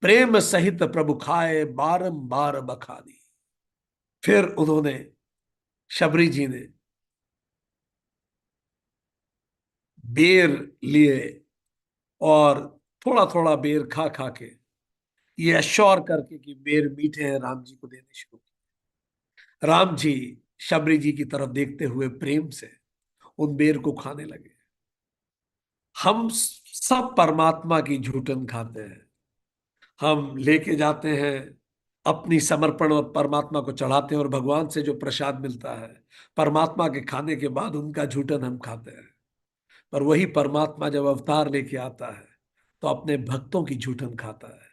प्रेम सहित प्रभु खाए बारंबार बखानी। फिर उन्होंने, शबरी जी ने बेर लिए और थोड़ा थोड़ा बेर खा खा के ये अश्योर करके कि बेर मीठे हैं, राम जी को देने शुरू किए। राम जी शबरी जी की तरफ देखते हुए प्रेम से उन बेर को खाने लगे। हम सब परमात्मा की झूठन खाते हैं। हम लेके जाते हैं अपनी समर्पण और परमात्मा को चढ़ाते हैं, और भगवान से जो प्रसाद मिलता है परमात्मा के खाने के बाद उनका झूठन हम खाते हैं। पर वही परमात्मा जब अवतार लेके आता है तो अपने भक्तों की झूठन खाता है।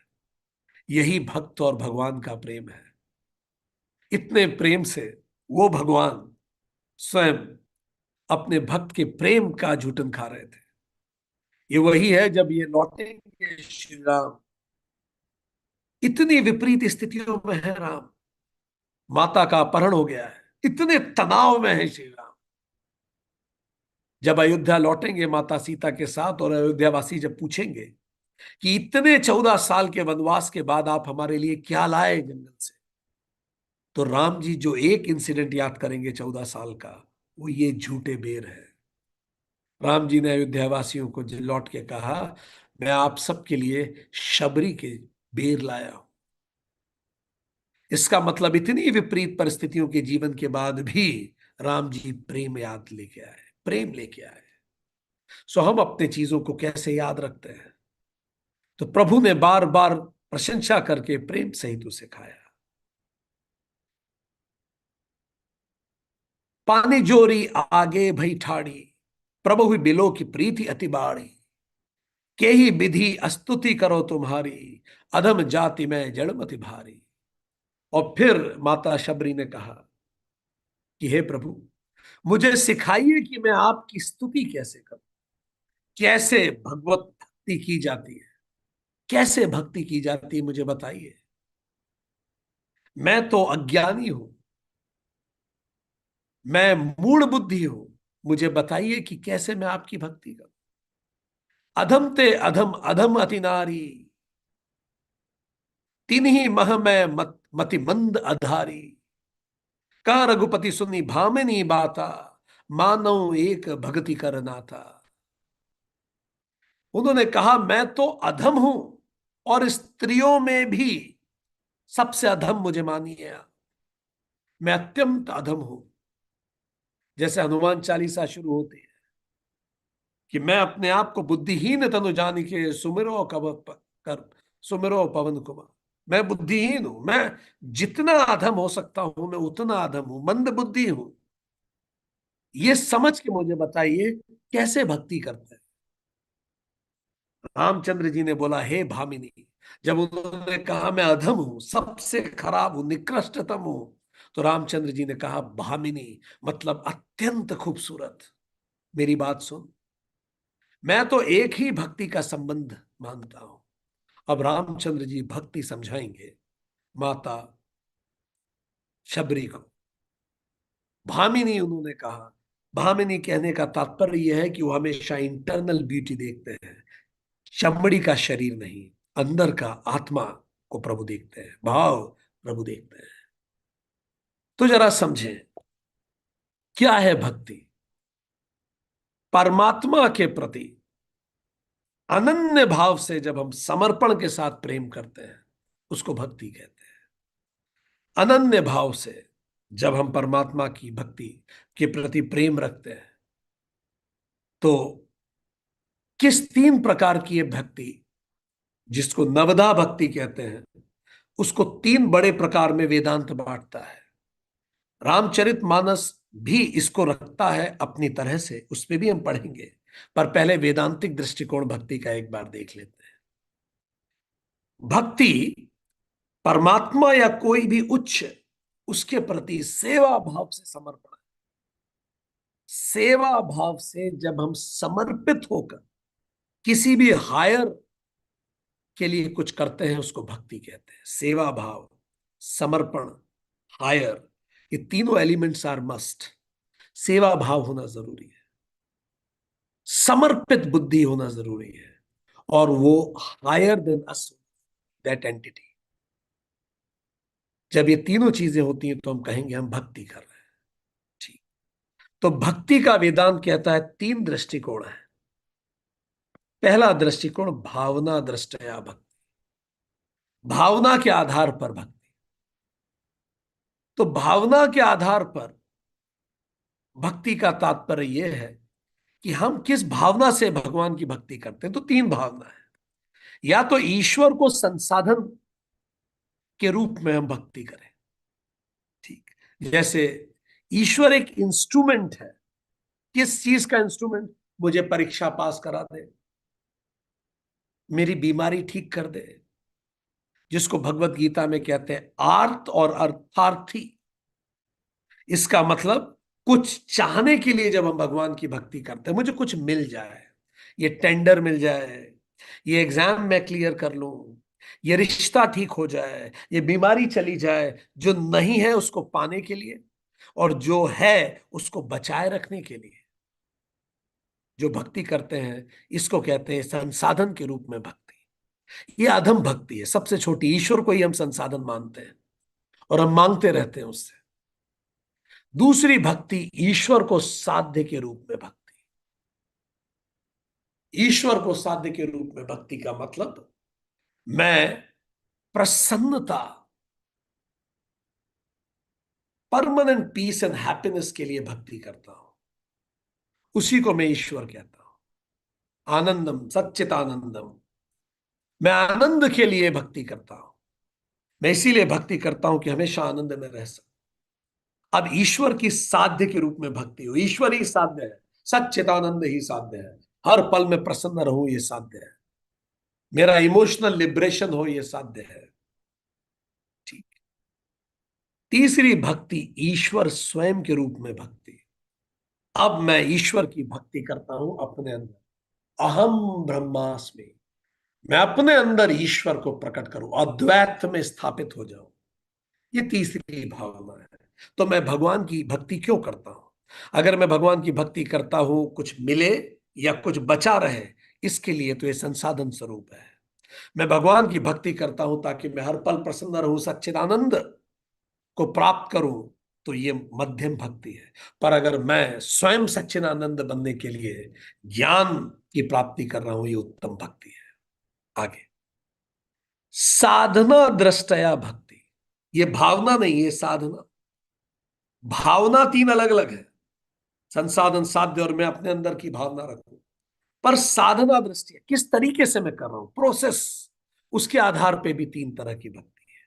यही भक्त और भगवान का प्रेम है। इतने प्रेम से वो भगवान स्वयं अपने भक्त के प्रेम का झूठन खा रहे थे। ये वही है, जब ये लौटेंगे श्री राम, इतनी विपरीत स्थितियों में है राम, माता का अपहरण हो गया है, इतने तनाव में है श्री राम। जब अयोध्या लौटेंगे माता सीता के साथ, और अयोध्यावासी जब पूछेंगे कि इतने 14 साल के वनवास के बाद आप हमारे लिए क्या लाए जंगल से, तो राम जी जो एक इंसिडेंट याद करेंगे 14 साल का, वो ये झूठे बेर है। राम जी ने अयोध्या वासियों को लौट के कहा, मैं आप सबके लिए शबरी के बेर लाया हूं। इसका मतलब इतनी विपरीत परिस्थितियों के जीवन के बाद भी राम जी प्रेम याद लेके आए, प्रेम लेके आए। सो हम अपने चीजों को कैसे याद रखते हैं? तो प्रभु ने बार बार प्रशंसा करके प्रेम सहित उसे खाया। पानी जोरी आगे भई ठाड़ी, प्रभु ही बिलो की प्रीति अति बाड़ी, के ही विधि स्तुति करो तुम्हारी, अधम जाति में जड़मति भारी। और फिर माता शबरी ने कहा कि हे प्रभु, मुझे सिखाइए कि मैं आपकी स्तुति कैसे करूं, कैसे भगवत भक्ति की जाती है, कैसे भक्ति की जाती है, मुझे बताइए। मैं तो अज्ञानी हूं, मैं मूढ़ बुद्धि हूं, मुझे बताइए कि कैसे मैं आपकी भक्ति करूं। अधम ते अधम अधम अति नारी, तिन्ही मह में मति मंद अधारी, कह रघुपति सुनी भामिनी बाता, मानो एक भगति कर नाता। उन्होंने कहा मैं तो अधम हूं, और स्त्रियों में भी सबसे अधम मुझे मानिए आप। मैं अत्यंत अधम हूं। जैसे हनुमान चालीसा शुरू होती है कि मैं अपने आप को बुद्धिहीन तनु जान के सुमिरो कब कर, सुमिरो पवन कुमार। मैं बुद्धिहीन हूं, मैं जितना अधम हो सकता हूं मैं उतना अधम हूं, मंद बुद्धि हूं। ये समझ के मुझे बताइए कैसे भक्ति करते हैं। रामचंद्र जी ने बोला हे भामिनी। जब उन्होंने कहा मैं अधम हूं, सबसे खराब हूं, निकृष्टतम हूं, तो रामचंद्र जी ने कहा भामिनी मतलब अत्यंत खूबसूरत। मेरी बात सुन, मैं तो एक ही भक्ति का संबंध मानता हूं। अब रामचंद्र जी भक्ति समझाएंगे माता शबरी को। भामिनी उन्होंने कहा, भामिनी कहने का तात्पर्य यह है कि वो हमेशा इंटरनल ब्यूटी देखते हैं, चमड़ी का शरीर नहीं, अंदर का आत्मा को प्रभु देखते हैं, भाव प्रभु देखते हैं। तो जरा समझें क्या है भक्ति। परमात्मा के प्रति अनन्य भाव से जब हम समर्पण के साथ प्रेम करते हैं उसको भक्ति कहते हैं। अनन्य भाव से जब हम परमात्मा की भक्ति के प्रति प्रेम रखते हैं तो किस तीन प्रकार की ये भक्ति, जिसको नवदा भक्ति कहते हैं, उसको तीन बड़े प्रकार में वेदांत बांटता है। रामचरितमानस भी इसको रखता है अपनी तरह से, उस पर भी हम पढ़ेंगे। पर पहले वेदांतिक दृष्टिकोण भक्ति का एक बार देख लेते हैं। भक्ति परमात्मा या कोई भी उच्च उसके प्रति सेवा भाव से समर्पण है। सेवा भाव से जब हम समर्पित होकर किसी भी हायर के लिए कुछ करते हैं उसको भक्ति कहते हैं। सेवा भाव, समर्पण, हायर, ये तीनों एलिमेंट्स आर मस्ट। सेवा भाव होना जरूरी है, समर्पित बुद्धि होना जरूरी है, और वो higher than us, that entity. जब ये तीनों चीजें होती हैं तो हम कहेंगे हम भक्ति कर रहे हैं। ठीक। तो भक्ति का वेदांत कहता है तीन दृष्टिकोण है। पहला दृष्टिकोण भावना दृष्टया भक्ति, भावना के आधार पर भक्ति। तो भावना के आधार पर भक्ति का तात्पर्य यह है कि हम किस भावना से भगवान की भक्ति करते हैं। तो तीन भावना है। या तो ईश्वर को संसाधन के रूप में हम भक्ति करें। ठीक। जैसे ईश्वर एक इंस्ट्रूमेंट है। किस चीज का इंस्ट्रूमेंट? मुझे परीक्षा पास करा दे, मेरी बीमारी ठीक कर दे, जिसको भगवत गीता में कहते हैं आर्त और अर्थार्थी। इसका मतलब कुछ चाहने के लिए जब हम भगवान की भक्ति करते हैं, मुझे कुछ मिल जाए, ये टेंडर मिल जाए, ये एग्जाम मैं क्लियर कर लूं, ये रिश्ता ठीक हो जाए, ये बीमारी चली जाए, जो नहीं है उसको पाने के लिए, और जो है उसको बचाए रखने के लिए जो भक्ति करते हैं, इसको कहते हैं संसाधन के रूप में भक्ति। ये अधम भक्ति है, सबसे छोटी। ईश्वर को ही हम संसाधन मानते हैं और हम मांगते रहते हैं उससे। दूसरी भक्ति ईश्वर को साध्य के रूप में भक्ति। ईश्वर को साध्य के रूप में भक्ति का मतलब मैं प्रसन्नता, परमानेंट पीस एंड हैप्पीनेस के लिए भक्ति करता हूं, उसी को मैं ईश्वर कहता हूं। आनंदम सच्चित आनंदम, मैं आनंद के लिए भक्ति करता हूं। मैं इसीलिए भक्ति करता हूं कि हमेशा आनंद में रह सकूं। अब ईश्वर की साध्य के रूप में भक्ति हो, ईश्वर ही साध्य है, सच्चिदानंद ही साध्य है, हर पल में प्रसन्न रहूं ये साध्य है, मेरा इमोशनल लिबरेशन हो ये साध्य है। ठीक। तीसरी भक्ति ईश्वर स्वयं के रूप में भक्ति। अब मैं ईश्वर की भक्ति करता हूं अपने अंदर, अहम ब्रह्मास्मि, मैं अपने अंदर ईश्वर को प्रकट करूं, अद्वैत में स्थापित हो जाऊं। ये तीसरी भावना है। तो मैं भगवान की भक्ति क्यों करता हूं? अगर मैं भगवान की भक्ति करता हूं कुछ मिले या कुछ बचा रहे, इसके लिए तो ये संसाधन स्वरूप है। मैं भगवान की भक्ति करता हूं ताकि मैं हर पल प्रसन्न रहूं, सच्चिदानंद को प्राप्त करूं, तो ये मध्यम भक्ति है। पर अगर मैं स्वयं सच्चिदानंद बनने के लिए ज्ञान की प्राप्ति कर रहा हूं, ये उत्तम भक्ति है। आगे, साधना दृष्टया भक्ति, ये भावना नहीं, ये साधना। भावना तीन अलग अलग है, संसाधन, साध्य और मैं अपने अंदर की भावना रखूं। पर साधना दृष्टि किस तरीके से मैं कर रहा हूं, प्रोसेस, उसके आधार पे भी तीन तरह की भक्ति है।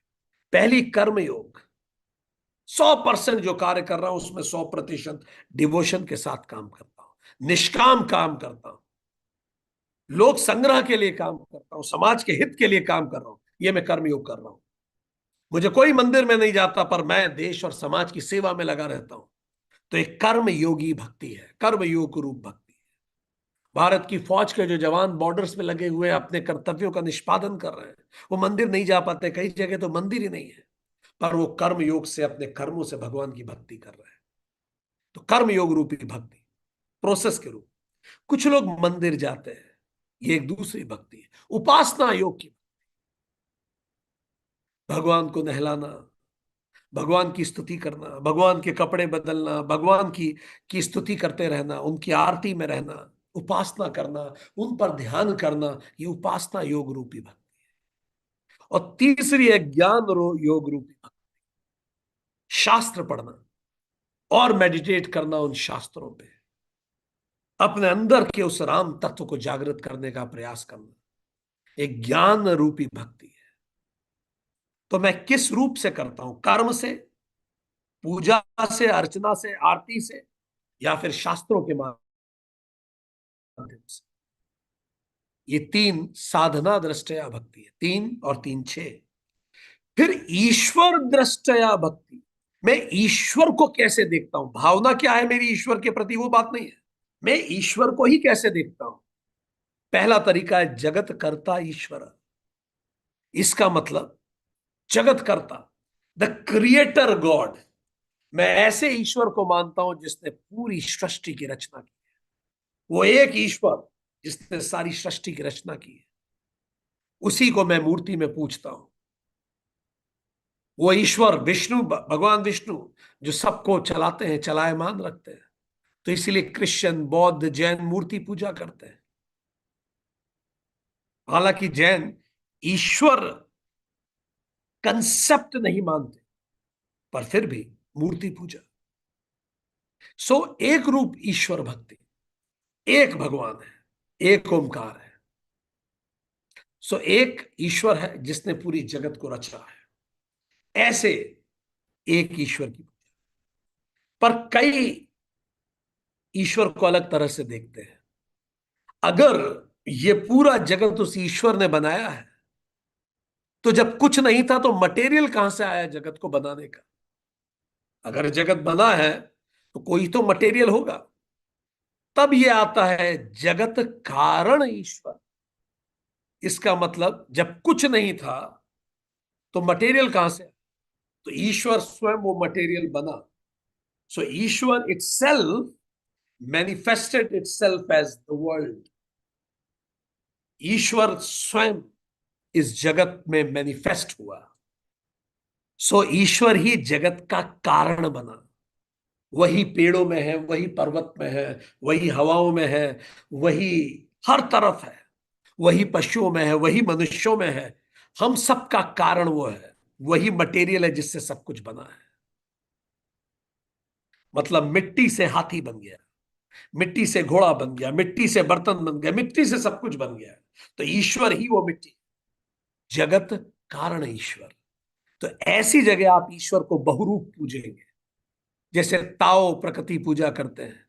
पहली कर्म योग, 100% जो कार्य कर रहा हूं उसमें 100% डिवोशन के साथ काम करता हूं, निष्काम काम करता हूं, लोक संग्रह के लिए काम करता हूं, समाज के हित के लिए काम कर रहा हूं, ये मैं कर्मयोग कर रहा हूं। मुझे कोई मंदिर में नहीं जाता, पर मैं देश और समाज की सेवा में लगा रहता हूं, तो एक कर्म योगी भक्ति है, कर्म योग रूप भक्ति है। भारत की फौज के जो जवान बॉर्डर्स में लगे हुए अपने कर्तव्यों का निष्पादन कर रहे हैं, वो मंदिर नहीं जा पाते, कई जगह तो मंदिर ही नहीं है, पर वो कर्म योग से अपने कर्मों से भगवान की भक्ति कर रहे हैं। तो कर्म योग रूपी भक्ति, प्रोसेस के रूप। कुछ लोग मंदिर जाते हैं, ये एक दूसरी भक्ति है। उपासना योग की, भगवान को नहलाना, भगवान की स्तुति करना, भगवान के कपड़े बदलना, भगवान की स्तुति करते रहना, उनकी आरती में रहना, उपासना करना, उन पर ध्यान करना, ये उपासना योग रूपी भक्ति। और तीसरी है ज्ञान योग रूपी भक्ति, शास्त्र पढ़ना और मेडिटेट करना उन शास्त्रों पे, अपने अंदर के उस राम तत्व को जागृत करने का प्रयास करना, एक ज्ञान रूपी भक्ति है। तो मैं किस रूप से करता हूं, कर्म से, पूजा से, अर्चना से, आरती से, या फिर शास्त्रों के माध्यम से। ये तीन साधना दृष्टया भक्ति है, 3 और 3 6। फिर ईश्वर दृष्टया भक्ति, मैं ईश्वर को कैसे देखता हूं, भावना क्या है मेरी ईश्वर के प्रति, वो बात नहीं है, मैं ईश्वर को ही कैसे देखता हूं। पहला तरीका है जगत कर्ता ईश्वर। इसका मतलब जगत कर्ता, द क्रिएटर गॉड, मैं ऐसे ईश्वर को मानता हूं जिसने पूरी सृष्टि की रचना की। वो एक ईश्वर जिसने सारी सृष्टि की रचना की है, उसी को मैं मूर्ति में पूजता हूं। वो ईश्वर विष्णु, भगवान विष्णु, जो सबको चलाते हैं, चलायमान रखते हैं। तो इसीलिए क्रिश्चियन, बौद्ध, जैन मूर्ति पूजा करते हैं। हालांकि जैन ईश्वर कंसेप्ट नहीं मानते, पर फिर भी मूर्ति पूजा। सो एक रूप ईश्वर भक्ति, एक भगवान है, एक ओमकार है। सो एक ईश्वर है जिसने पूरी जगत को रचा है, ऐसे एक ईश्वर की। पर कई ईश्वर को अलग तरह से देखते हैं। अगर ये पूरा जगत उस ईश्वर ने बनाया है, तो जब कुछ नहीं था तो मटेरियल कहां से आया जगत को बनाने का। अगर जगत बना है तो कोई तो मटेरियल होगा। तब ये आता है जगत कारण ईश्वर। इसका मतलब जब कुछ नहीं था तो मटेरियल कहां से, तो ईश्वर स्वयं वो मटेरियल बना। सो ईश्वर itself manifested itself as the world. ईश्वर स्वयं इस जगत में मैनिफेस्ट हुआ। सो ईश्वर ही जगत का कारण बना। वही पेड़ों में है, वही पर्वत में है, वही हवाओं में है, वही हर तरफ है, वही पशुओं में है, वही मनुष्यों में है। हम सब का कारण वो है, वही मटेरियल है जिससे सब कुछ बना है। मतलब मिट्टी से हाथी बन गया, मिट्टी से घोड़ा बन गया, मिट्टी से बर्तन बन गया, मिट्टी से सब कुछ बन गया। तो ईश्वर ही वो मिट्टी, जगत कारण ईश्वर। तो ऐसी जगह आप ईश्वर को बहुरूप पूजेंगे, जैसे ताओ प्रकृति पूजा करते हैं,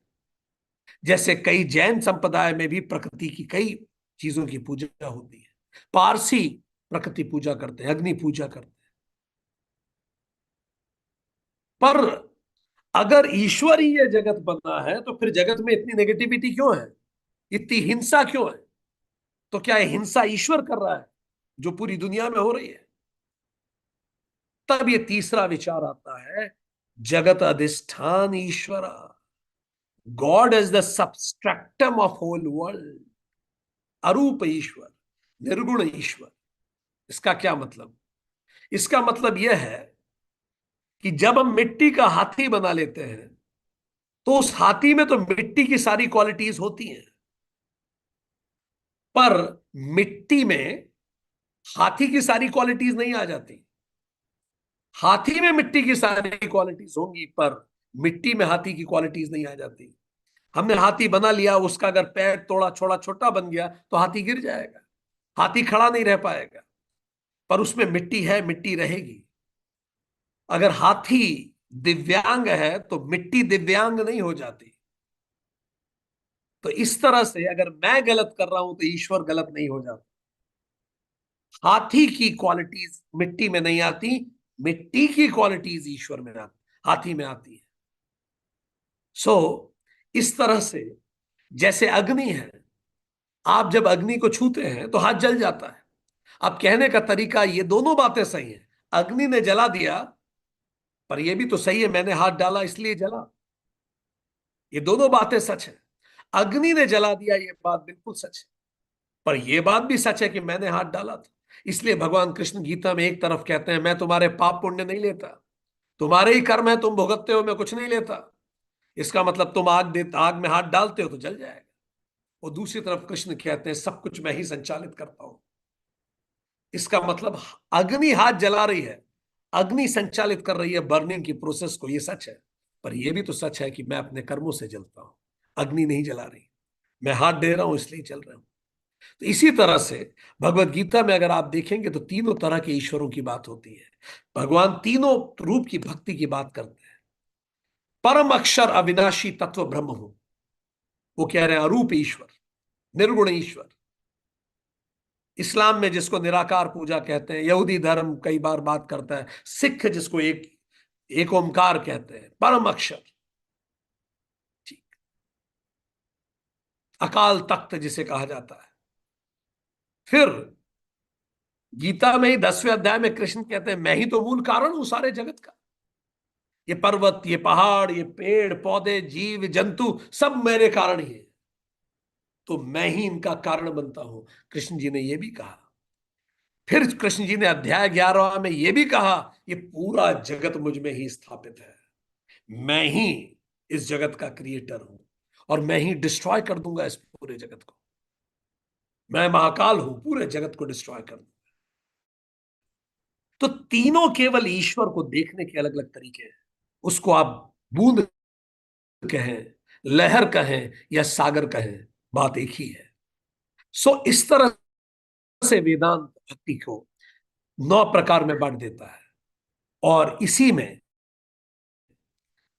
जैसे कई जैन संप्रदाय में भी प्रकृति की कई चीजों की पूजा होती है। पारसी प्रकृति पूजा करते हैं, अग्नि पूजा करते हैं। पर अगर ईश्वर ही ये जगत बना है तो फिर जगत में इतनी नेगेटिविटी क्यों है, इतनी हिंसा क्यों है। तो क्या ये हिंसा ईश्वर कर रहा है जो पूरी दुनिया में हो रही है। तब ये तीसरा विचार आता है, जगत अधिष्ठान ईश्वर, God is the substratum of whole world. अरूप ईश्वर, निर्गुण ईश्वर। इसका क्या मतलब, इसका मतलब यह है कि जब हम मिट्टी का हाथी बना लेते हैं तो उस हाथी में तो मिट्टी की सारी क्वालिटीज होती हैं, पर मिट्टी में हाथी की सारी क्वालिटीज नहीं आ जाती। हाथी में मिट्टी की सारी क्वालिटीज होंगी, पर मिट्टी में हाथी की क्वालिटीज नहीं आ जाती। हमने हाथी बना लिया, उसका अगर पैर थोड़ा छोटा छोटा बन गया तो हाथी गिर जाएगा, हाथी खड़ा नहीं रह पाएगा। पर उसमें मिट्टी है, मिट्टी रहेगी। अगर हाथी दिव्यांग है तो मिट्टी दिव्यांग नहीं हो जाती। तो इस तरह से अगर मैं गलत कर रहा हूं तो ईश्वर गलत नहीं हो जाता। हाथी की क्वालिटीज मिट्टी में नहीं आती, मिट्टी की क्वालिटीज ईश्वर में आती, हाथी में आती है। सो इस तरह से जैसे अग्नि है, आप जब अग्नि को छूते हैं तो हाथ जल जाता है। अब कहने का तरीका, ये दोनों बातें सही हैं। अग्नि ने जला दिया, पर यह भी तो सही है मैंने हाथ डाला इसलिए जला। ये दोनों बातें सच है। अग्नि ने जला दिया, ये बात बिल्कुल सच है। पर यह बात भी सच है कि मैंने हाथ डाला था। इसलिए भगवान कृष्ण गीता में एक तरफ कहते हैं मैं तुम्हारे पाप पुण्य नहीं लेता, तुम्हारे ही कर्म है, तुम भुगतते हो, मैं कुछ नहीं लेता। इसका मतलब तुम आग में हाथ डालते हो तो जल जाएगा। और दूसरी तरफ कृष्ण कहते हैं सब कुछ मैं ही संचालित करता हूं। इसका मतलब अग्नि हाथ जला रही है, अग्नि संचालित कर रही है बर्निंग की प्रोसेस को, ये सच है। पर यह भी तो सच है कि मैं अपने कर्मों से जलता हूं, अग्नि नहीं जला रही। मैं हाथ दे रहा हूं इसलिए चल रहा हूं। तो इसी तरह से भगवत गीता में अगर आप देखेंगे तो तीनों तरह के ईश्वरों की बात होती है। भगवान तीनों रूप की भक्ति की बात करते हैं। परम अक्षर अविनाशी तत्व ब्रह्म हूं, वो कह रहे हैं अरूप ईश्वर, निर्गुण ईश्वर। इस्लाम में जिसको निराकार पूजा कहते हैं, यहूदी धर्म कई बार बात करता है, सिख जिसको एक ओमकार कहते हैं, परम अक्षर। ठीक। अकाल तख्त जिसे कहा जाता है। फिर गीता में ही 10वें अध्याय में कृष्ण कहते हैं मैं ही तो मूल कारण हूं सारे जगत का। ये पर्वत, ये पहाड़, ये पेड़ पौधे, जीव जंतु सब मेरे कारण ही है, तो मैं ही इनका कारण बनता हूं। कृष्ण जी ने यह भी कहा। फिर कृष्ण जी ने अध्याय 11 में यह भी कहा ये पूरा जगत मुझ में ही स्थापित है, मैं ही इस जगत का क्रिएटर हूं, और मैं ही डिस्ट्रॉय कर दूंगा इस पूरे जगत को। मैं महाकाल हूं, पूरे जगत को डिस्ट्रॉय कर दूंगा। तो तीनों केवल ईश्वर को देखने के अलग अलग तरीके हैं। उसको आप बूंद कहें, लहर कहें या सागर कहें, बात एक ही है। सो इस तरह से वेदांत भक्ति को 9 प्रकार में बांट देता है। और इसी में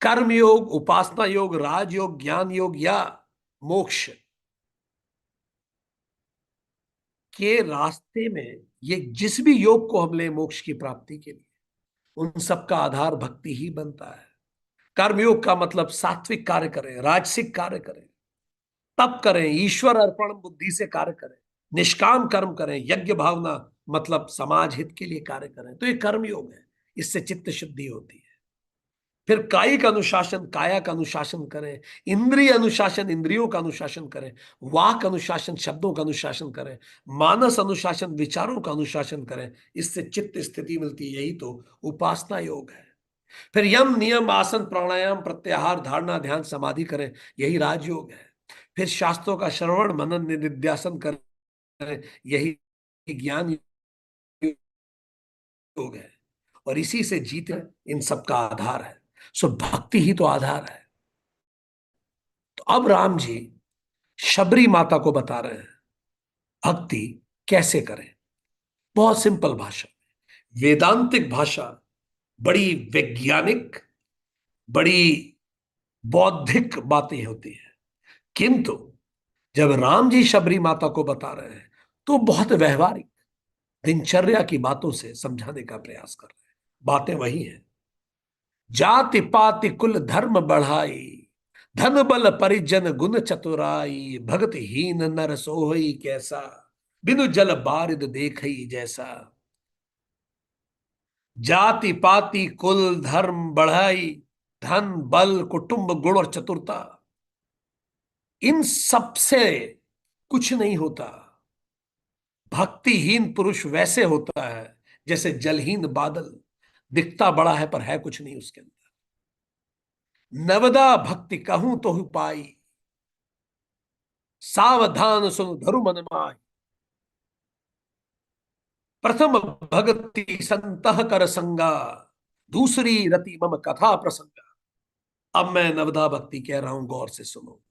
कर्म योग, उपासना योग, राजयोग, ज्ञान योग या मोक्ष के रास्ते में, ये जिस भी योग को हम ले मोक्ष की प्राप्ति के लिए, उन सब का आधार भक्ति ही बनता है। कर्मयोग का मतलब सात्विक कार्य करें, राजसिक कार्य करें, तप करें, ईश्वर अर्पण बुद्धि से कार्य करें, निष्काम कर्म करें, यज्ञ भावना मतलब समाज हित के लिए कार्य करें, तो ये कर्मयोग है। इससे चित्त शुद्धि होती है। फिर कायिक अनुशासन, काया का अनुशासन करें, इंद्रिय अनुशासन, इंद्रियों का अनुशासन करें, वाक अनुशासन, शब्दों का अनुशासन करें, मानस अनुशासन, विचारों का अनुशासन करें। इससे चित्त स्थिति मिलती है, यही तो उपासना योग है। फिर यम नियम आसन प्राणायाम प्रत्याहार धारणा ध्यान समाधि करें, यही राजयोग है। फिर शास्त्रों का श्रवण मनन निधिध्यासन करें, यही ज्ञान योग है। और इसी से जीते इन सब का आधार है। सो भक्ति ही तो आधार है। तो अब राम जी शबरी माता को बता रहे हैं भक्ति कैसे करें, बहुत सिंपल भाषा, वेदांतिक भाषा, बड़ी वैज्ञानिक, बड़ी बौद्धिक बातें होती है। किंतु जब राम जी शबरी माता को बता रहे हैं तो बहुत व्यवहारिक दिनचर्या की बातों से समझाने का प्रयास कर रहे हैं। बातें वही हैं, जाति पाति कुल धर्म बढ़ाई, धन बल परिजन गुण चतुराई, भगत हीन नर सोहई कैसा, बिनु जल बारिद देखई जैसा। जाति पाति कुल धर्म बढ़ाई, धन बल कुटुंब गुण और चतुरता, इन सब से कुछ नहीं होता। भक्तिहीन पुरुष वैसे होता है जैसे जलहीन बादल, दिखता बड़ा है पर है कुछ नहीं उसके अंदर। नवदा भक्ति कहूं तो पाई, सावधान सुन धरु मन माई। प्रथम भक्ति संतह कर संगा, दूसरी रति मम कथा प्रसंगा। अब मैं नवदा भक्ति कह रहा हूं, गौर से सुनो।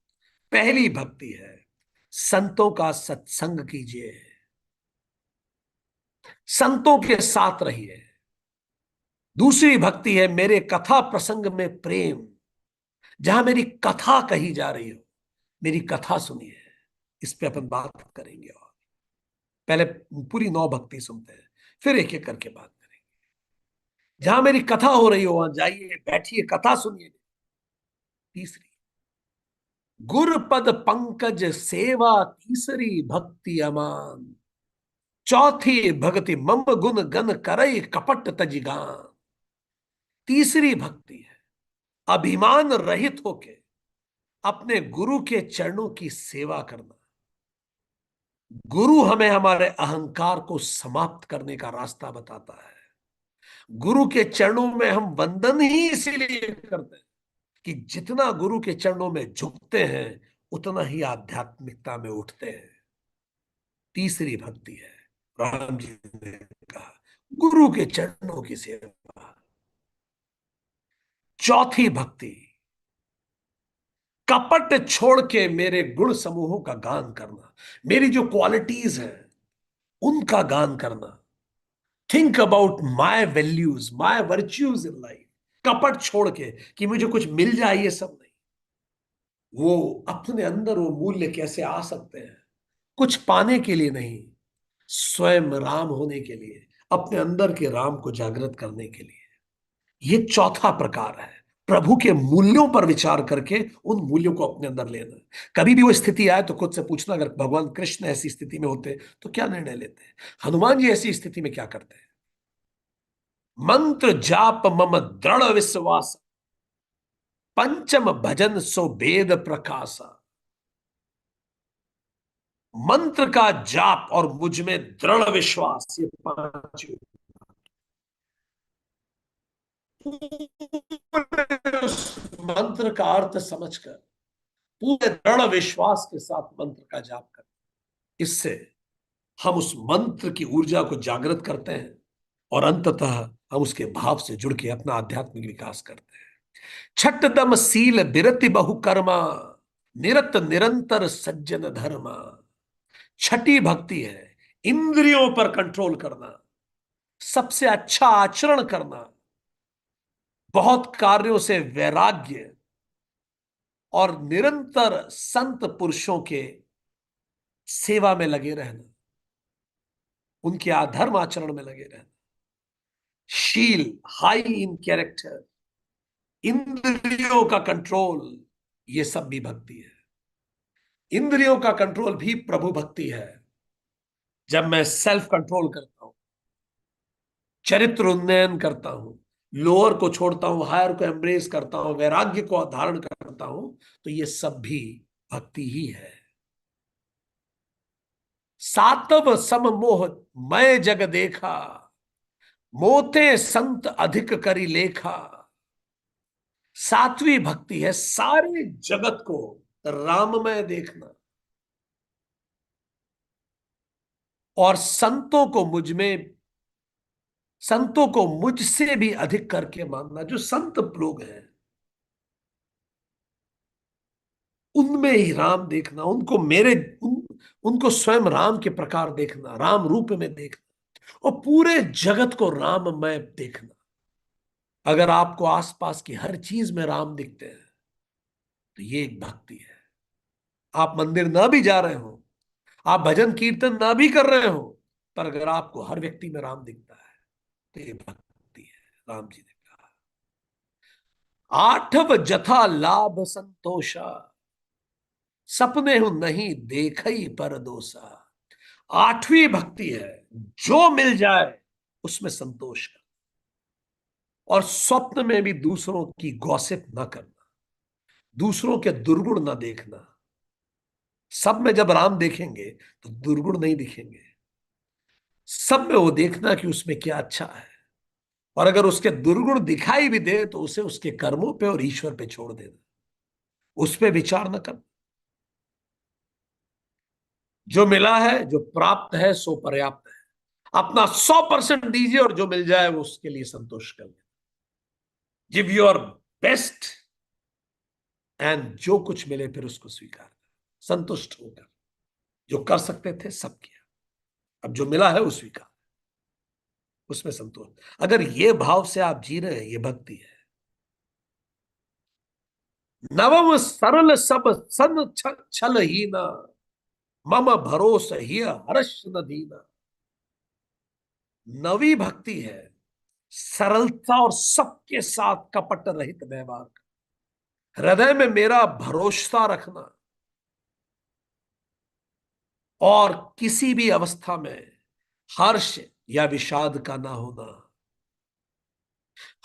पहली भक्ति है संतों का सत्संग कीजिए, संतों के साथ रहिए। दूसरी भक्ति है मेरे कथा प्रसंग में प्रेम, जहां मेरी कथा कही जा रही हो, मेरी कथा सुनिए। इस पे अपन बात करेंगे, और पहले पूरी 9 भक्ति सुनते हैं, फिर एक एक करके बात करेंगे। जहां मेरी कथा हो रही हो वहां जाइए, बैठिए, कथा सुनिए। तीसरी गुरपद पंकज सेवा, तीसरी भक्ति अमान। चौथी भक्ति मम गुण गन करई कपट तजिगान। तीसरी भक्ति है अभिमान रहित होके अपने गुरु के चरणों की सेवा करना। गुरु हमें हमारे अहंकार को समाप्त करने का रास्ता बताता है। गुरु के चरणों में हम वंदन ही इसीलिए करते हैं कि जितना गुरु के चरणों में झुकते हैं उतना ही आध्यात्मिकता में उठते हैं। तीसरी भक्ति है, राम जी ने कहा, गुरु के चरणों की सेवा। चौथी भक्ति कपट छोड़ के मेरे गुण समूहों का गान करना, मेरी जो क्वालिटीज हैं उनका गान करना। Think about my values, my virtues in life. कपट छोड़ के कि मुझे कुछ मिल जाए, ये सब नहीं। वो अपने अंदर वो मूल्य कैसे आ सकते हैं, कुछ पाने के लिए नहीं, स्वयं राम होने के लिए, अपने अंदर के राम को जागृत करने के लिए। ये चौथा प्रकार है, प्रभु के मूल्यों पर विचार करके उन मूल्यों को अपने अंदर लेना। कभी भी वो स्थिति आए तो खुद से पूछना, अगर भगवान कृष्ण ऐसी स्थिति में होते तो क्या निर्णय लेते, हनुमान जी ऐसी स्थिति में क्या करते हैं। मंत्र जाप मम दृढ़ विश्वास, पंचम भजन सो वेद प्रकाशा। मंत्र का जाप और मुझ में दृढ़ विश्वास, ये 5 मंत्र का अर्थ समझकर पूरे दृढ़ विश्वास के साथ मंत्र का जाप कर, इससे हम उस मंत्र की ऊर्जा को जागृत करते हैं और अंततः हम उसके भाव से जुड़ के अपना आध्यात्मिक विकास करते हैं। छठ दम सील बिरति बहु कर्मा, निरत निरंतर सज्जन धर्मा। छठी भक्ति है इंद्रियों पर कंट्रोल करना, सबसे अच्छा आचरण करना, बहुत कार्यों से वैराग्य, और निरंतर संत पुरुषों के सेवा में लगे रहना, उनके अधर्म आचरण में लगे रहना। शील, हाई इन कैरेक्टर, इंद्रियों का कंट्रोल, ये सब भी भक्ति है। इंद्रियों का कंट्रोल भी प्रभु भक्ति है। जब मैं सेल्फ कंट्रोल करता हूं, चरित्र उन्नयन करता हूं, लोअर को छोड़ता हूं, हायर को एम्ब्रेस करता हूं, वैराग्य को धारण करता हूं, तो ये सब भी भक्ति ही है। सातव सम मोह मैं जग देखा, मोते संत अधिक करी लेखा। सातवीं भक्ति है सारे जगत को राममय देखना और संतों को मुझसे भी अधिक करके मानना। जो संत लोग हैं उनमें ही राम देखना, उनको स्वयं राम के प्रकार देखना, राम रूप में देखना, और पूरे जगत को राममय देखना। अगर आपको आसपास की हर चीज में राम दिखते हैं तो ये एक भक्ति है। आप मंदिर ना भी जा रहे हो, आप भजन कीर्तन ना भी कर रहे हो, पर अगर आपको हर व्यक्ति में राम दिखता है तो ये भक्ति है। राम जी ने कहा, आठव जथा लाभ संतोषा, सपने हूं नहीं देखई पर दोषा। आठवीं भक्ति है जो मिल जाए उसमें संतोष कर, और स्वप्न में भी दूसरों की गॉसिप ना करना, दूसरों के दुर्गुण ना देखना। सब में जब राम देखेंगे तो दुर्गुण नहीं दिखेंगे, सब में वो देखना कि उसमें क्या अच्छा है, और अगर उसके दुर्गुण दिखाई भी दे तो उसे उसके कर्मों पे और ईश्वर पे छोड़ देना, उस पे विचार न कर। जो मिला है, जो प्राप्त है, सो पर्याप्त है। अपना 100% दीजिए और जो मिल जाए वो उसके लिए संतोष कर। गिव योर बेस्ट, एंड जो कुछ मिले फिर उसको स्वीकार कर, संतुष्ट होकर। जो कर सकते थे सब किया, अब जो मिला है वो स्वीकार, उसमें संतोष। अगर ये भाव से आप जी रहे हैं, ये भक्ति है। नवम सरल सब सन छल ही न, मम भरोस ही हर्ष न दीना। नवी भक्ति है सरलता और सबके साथ कपट रहित व्यवहार का। हृदय में मेरा भरोसा रखना और किसी भी अवस्था में हर्ष या विषाद का ना होना।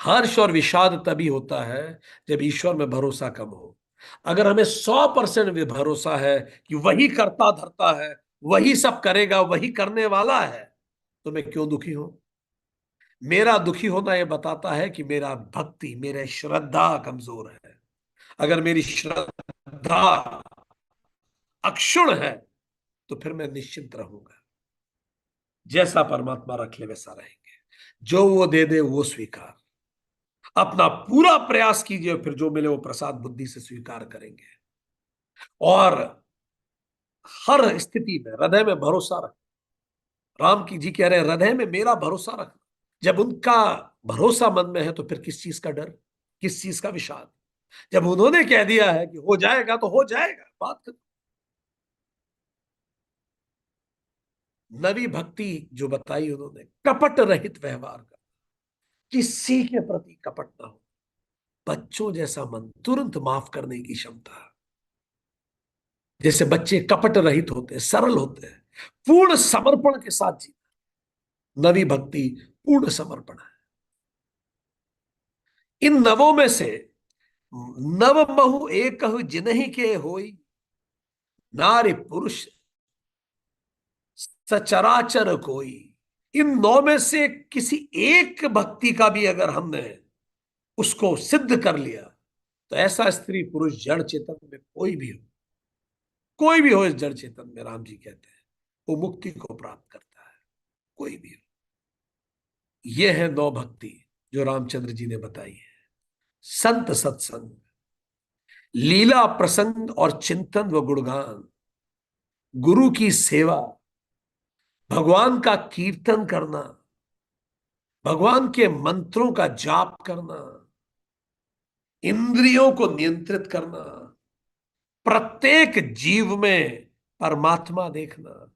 हर्ष और विषाद तभी होता है जब ईश्वर में भरोसा कम हो। अगर हमें 100% भी भरोसा है कि वही करता धरता है, वही सब करेगा, वही करने वाला है, तो मैं क्यों दुखी हूं? मेरा दुखी होना यह बताता है कि मेरा भक्ति, मेरा श्रद्धा कमजोर है। अगर मेरी श्रद्धा अक्षुण है तो फिर मैं निश्चिंत रहूंगा। जैसा परमात्मा रख ले वैसा रहेंगे, जो वो दे दे वो स्वीकार। अपना पूरा प्रयास कीजिए, फिर जो मिले वो प्रसाद बुद्धि से स्वीकार करेंगे। और हर स्थिति में हृदय में भरोसा रख। राम की जी कह रहे हैं, हृदय में मेरा भरोसा रखना। जब उनका भरोसा मन में है तो फिर किस चीज का डर, किस चीज का विषाद? जब उन्होंने कह दिया है कि हो जाएगा तो हो जाएगा, बात खत्म। नवी भक्ति जो बताई उन्होंने, कपट रहित व्यवहार का, किसी के प्रति कपट ना हो। बच्चों जैसा मन, तुरंत माफ करने की क्षमता। जैसे बच्चे कपट रहित होते हैं, सरल होते हैं, पूर्ण समर्पण के साथ जीना। नवी भक्ति पूर्ण समर्पण है। इन नवों में से नव महु एक जिन्हीं के होई, नारी पुरुष सचराचर कोई। इन नौ में से किसी एक भक्ति का भी अगर हमने उसको सिद्ध कर लिया, तो ऐसा स्त्री पुरुष जड़ चेतन में कोई भी हो, कोई भी हो इस जड़ चेतन में, राम जी कहते हैं, वो मुक्ति को प्राप्त करता है, कोई भी हो। ये है नौ भक्ति जो रामचंद्र जी ने बताई है। संत सत्संग, लीला प्रसंग और चिंतन व गुणगान, गुरु की सेवा, भगवान का कीर्तन करना, भगवान के मंत्रों का जाप करना, इंद्रियों को नियंत्रित करना, प्रत्येक जीव में परमात्मा देखना,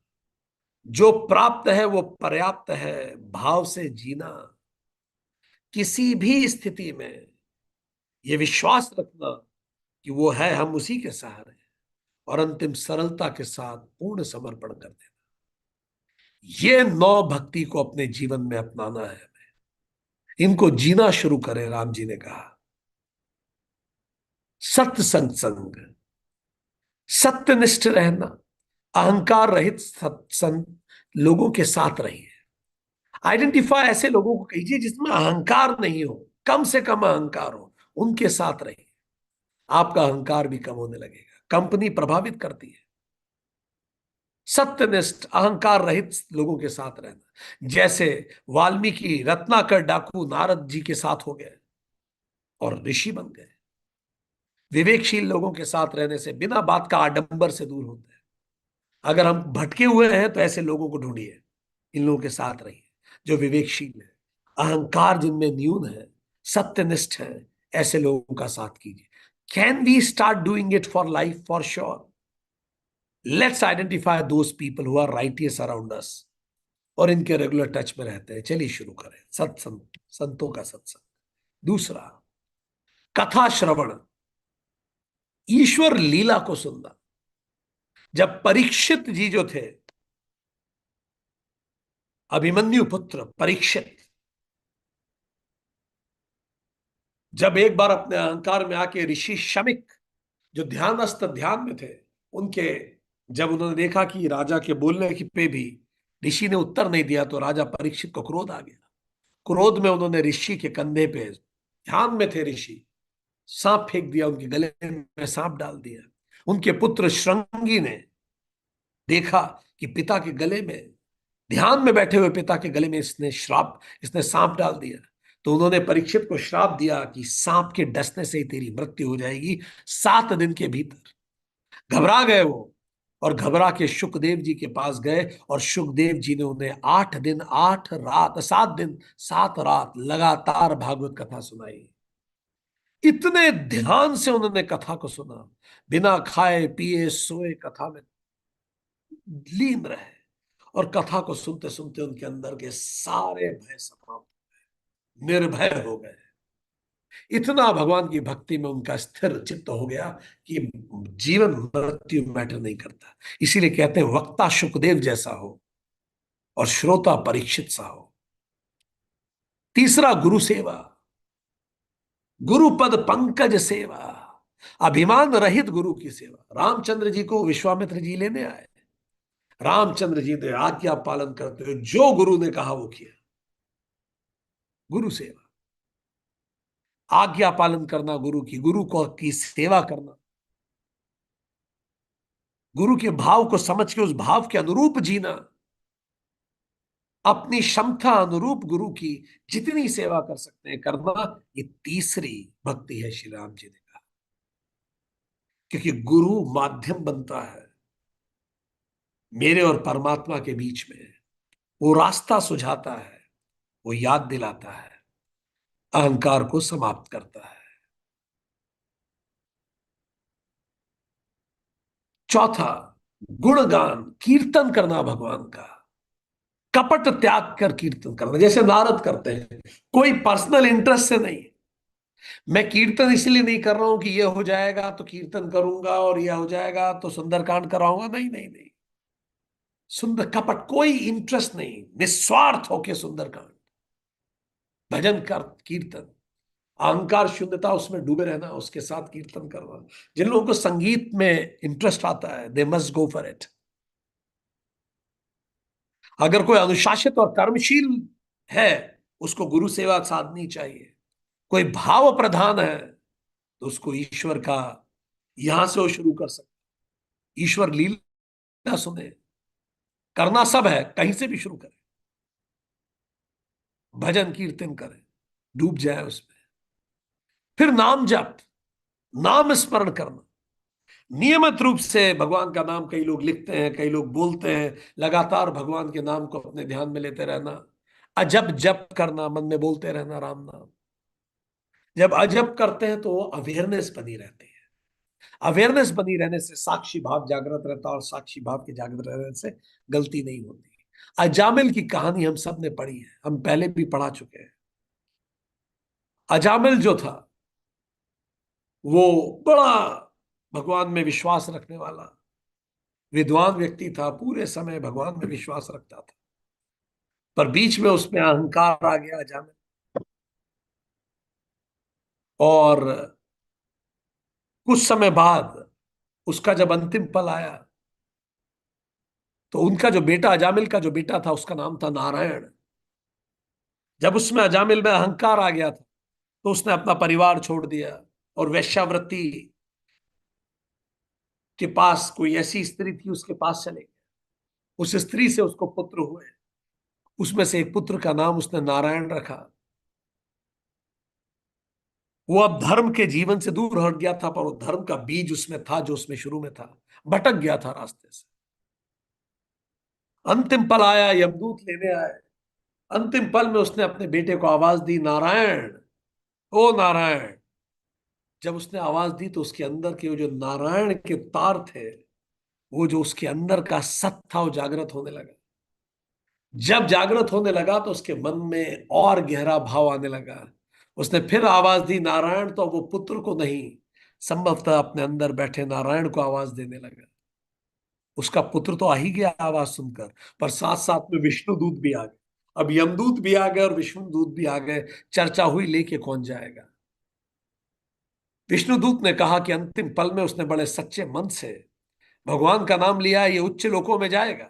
जो प्राप्त है वो पर्याप्त है, भाव से जीना, किसी भी स्थिति में ये विश्वास रखना कि वो है, हम उसी के सहारे हैं, और अंतिम सरलता के साथ पूर्ण समर्पण कर देना। ये नौ भक्ति को अपने जीवन में अपनाना है हमें। इनको जीना शुरू करें। राम जी ने कहा, सत्संग संग, सत्यनिष्ठ रहना, अहंकार रहित सत्संग लोगों के साथ रहिए। आइडेंटिफाई ऐसे लोगों को कीजिए जिसमें अहंकार नहीं हो, कम से कम अहंकार हो, उनके साथ रहिए। आपका अहंकार भी कम होने लगेगा। कंपनी प्रभावित करती है। सत्यनिष्ठ अहंकार रहित लोगों के साथ रहना। जैसे वाल्मीकि रत्नाकर डाकू नारद जी के साथ हो गए और ऋषि बन गए। विवेकशील लोगों के साथ रहने से बिना बात का आडंबर से दूर होते हैं। अगर हम भटके हुए हैं तो ऐसे लोगों को ढूंढिए, इन लोगों के साथ रहिए जो विवेकशील है, अहंकार जिनमें न्यून है, सत्यनिष्ठ है, ऐसे लोगों का साथ कीजिए। Can we start doing it for life? For sure. Let's identify those people who are righteous around us और इनके रेगुलर टच में रहते हैं। चलिए शुरू करें सत्संग, संतों का सत्संग। दूसरा, कथा श्रवण, ईश्वर लीला को सुनना। जब परीक्षित जी जो थे, अभिमन्यु पुत्र परीक्षित, जब एक बार अपने अहंकार में आके ऋषि शमिक जो ध्यानस्थ ध्यान में थे, उनके जब उन्होंने देखा कि राजा के बोलने की पे भी ऋषि ने उत्तर नहीं दिया, तो राजा परीक्षित को क्रोध आ गया। क्रोध में उन्होंने ऋषि के कंधे पे, ध्यान में थे ऋषि, सांप फेंक दिया, उनके गले में सांप डाल दिया। उनके पुत्र श्रृंगी ने देखा कि पिता के गले में, ध्यान में बैठे हुए पिता के गले में इसने सांप डाल दिया। तो उन्होंने परीक्षित को श्राप दिया कि सांप के डसने से ही तेरी मृत्यु हो जाएगी 7 दिन के भीतर। घबरा गए वो, और घबरा के शुकदेव जी के पास गए, और शुकदेव जी ने उन्हें 8 दिन 8 रात, 7 दिन 7 रात लगातार भागवत कथा सुनाई। इतने ध्यान से उन्होंने कथा को सुना, बिना खाए पिए सोए कथा में लीन रहे, और कथा को सुनते सुनते उनके अंदर के सारे भय समाप्त, निर्भय हो गए। इतना भगवान की भक्ति में उनका स्थिर चित्त हो गया कि जीवन मृत्यु मैटर नहीं करता। इसीलिए कहते हैं वक्ता शुकदेव जैसा हो और श्रोता परीक्षित सा हो। तीसरा, गुरु सेवा, गुरु पद पंकज सेवा, अभिमान रहित गुरु की सेवा। रामचंद्र जी को विश्वामित्र जी लेने आए, रामचंद्र जी ने आज्ञा पालन करते हुए जो गुरु ने कहा वो किया। गुरु सेवा, आज्ञा पालन करना गुरु की, गुरु को की सेवा करना, गुरु के भाव को समझ के उस भाव के अनुरूप जीना, अपनी क्षमता अनुरूप गुरु की जितनी सेवा कर सकते हैं करना, ये तीसरी भक्ति है, श्री राम जी ने कहा। क्योंकि गुरु माध्यम बनता है मेरे और परमात्मा के बीच में, वो रास्ता सुझाता है, वो याद दिलाता है, अहंकार को समाप्त करता है। चौथा, गुणगान, कीर्तन करना भगवान का, कपट त्याग कर कीर्तन करना, जैसे नारद करते हैं, कोई पर्सनल इंटरेस्ट से नहीं। मैं कीर्तन इसलिए नहीं कर रहा हूं कि ये हो जाएगा तो कीर्तन करूंगा, और ये हो जाएगा तो सुंदरकांड कराऊंगा, नहीं नहीं नहीं। सुंदर कपट, कोई इंटरेस्ट नहीं, निस्वार्थ होके सुंदरकांड, भजन कर, कीर्तन, अहंकार शून्यता उसमें डूबे रहना, उसके साथ कीर्तन करना। जिन लोगों को संगीत में इंटरेस्ट आता है, they must go for it. अगर कोई अनुशासित और कर्मशील है, उसको गुरु सेवा साधनी चाहिए। कोई भाव प्रधान है तो उसको ईश्वर का, यहां से वो शुरू कर सकता, ईश्वर लीला सुने, करना सब है, कहीं से भी शुरू करे, भजन कीर्तन करे, डूब जाए उसमें। फिर नाम जप, नाम स्मरण करना, नियमित रूप से भगवान का नाम, कई लोग लिखते हैं, कई लोग बोलते हैं, लगातार भगवान के नाम को अपने ध्यान में लेते रहना, अजब जप करना, मन में बोलते रहना राम नाम। जब अजब करते हैं तो अवेयरनेस बनी रहती है, अवेयरनेस बनी रहने से साक्षी भाव जागृत रहता है, और साक्षी भाव के जागृत रहने से गलती नहीं होती। अजामिल की कहानी हम सब ने पढ़ी है, हम पहले भी पढ़ा चुके हैं। अजामिल जो था वो बड़ा भगवान में विश्वास रखने वाला विद्वान व्यक्ति था, पूरे समय भगवान में विश्वास रखता था, पर बीच में उसमें अहंकार आ गया अजामिल, और कुछ समय बाद उसका जब अंतिम पल आया, तो उनका जो बेटा, अजामिल का जो बेटा था, उसका नाम था नारायण। जब उसमें अजामिल में अहंकार आ गया था, तो उसने अपना परिवार छोड़ दिया, और वैश्यावृत्ति के पास, कोई ऐसी स्त्री थी उसके पास चले गए। उस स्त्री से उसको पुत्र हुए, उसमें से एक पुत्र का नाम उसने नारायण रखा। वो अब धर्म के जीवन से दूर हट गया था, पर वो धर्म का बीज उसमें था, जो उसमें शुरू में था, भटक गया था रास्ते से। अंतिम पल आया, यमदूत लेने आए। अंतिम पल में उसने अपने बेटे को आवाज दी, नारायण, ओ नारायण। जब उसने आवाज दी तो उसके अंदर के वो जो नारायण के तार थे, वो जो उसके अंदर का सत था, वो जागृत होने लगा। जब जागृत होने लगा तो उसके मन में और गहरा भाव आने लगा। उसने फिर आवाज दी, नारायण। तो वो पुत्र को नहीं, संभवतः अपने अंदर बैठे नारायण को आवाज देने लगा। उसका पुत्र तो आ ही गया आवाज सुनकर, पर साथ साथ में विष्णु दूत भी आ गए। अब यमदूत भी आ गए और विष्णु दूत भी आ गए। चर्चा हुई, लेके कौन जाएगा। विष्णु दूत ने कहा कि अंतिम पल में उसने बड़े सच्चे मन से भगवान का नाम लिया, ये उच्च लोकों में जाएगा।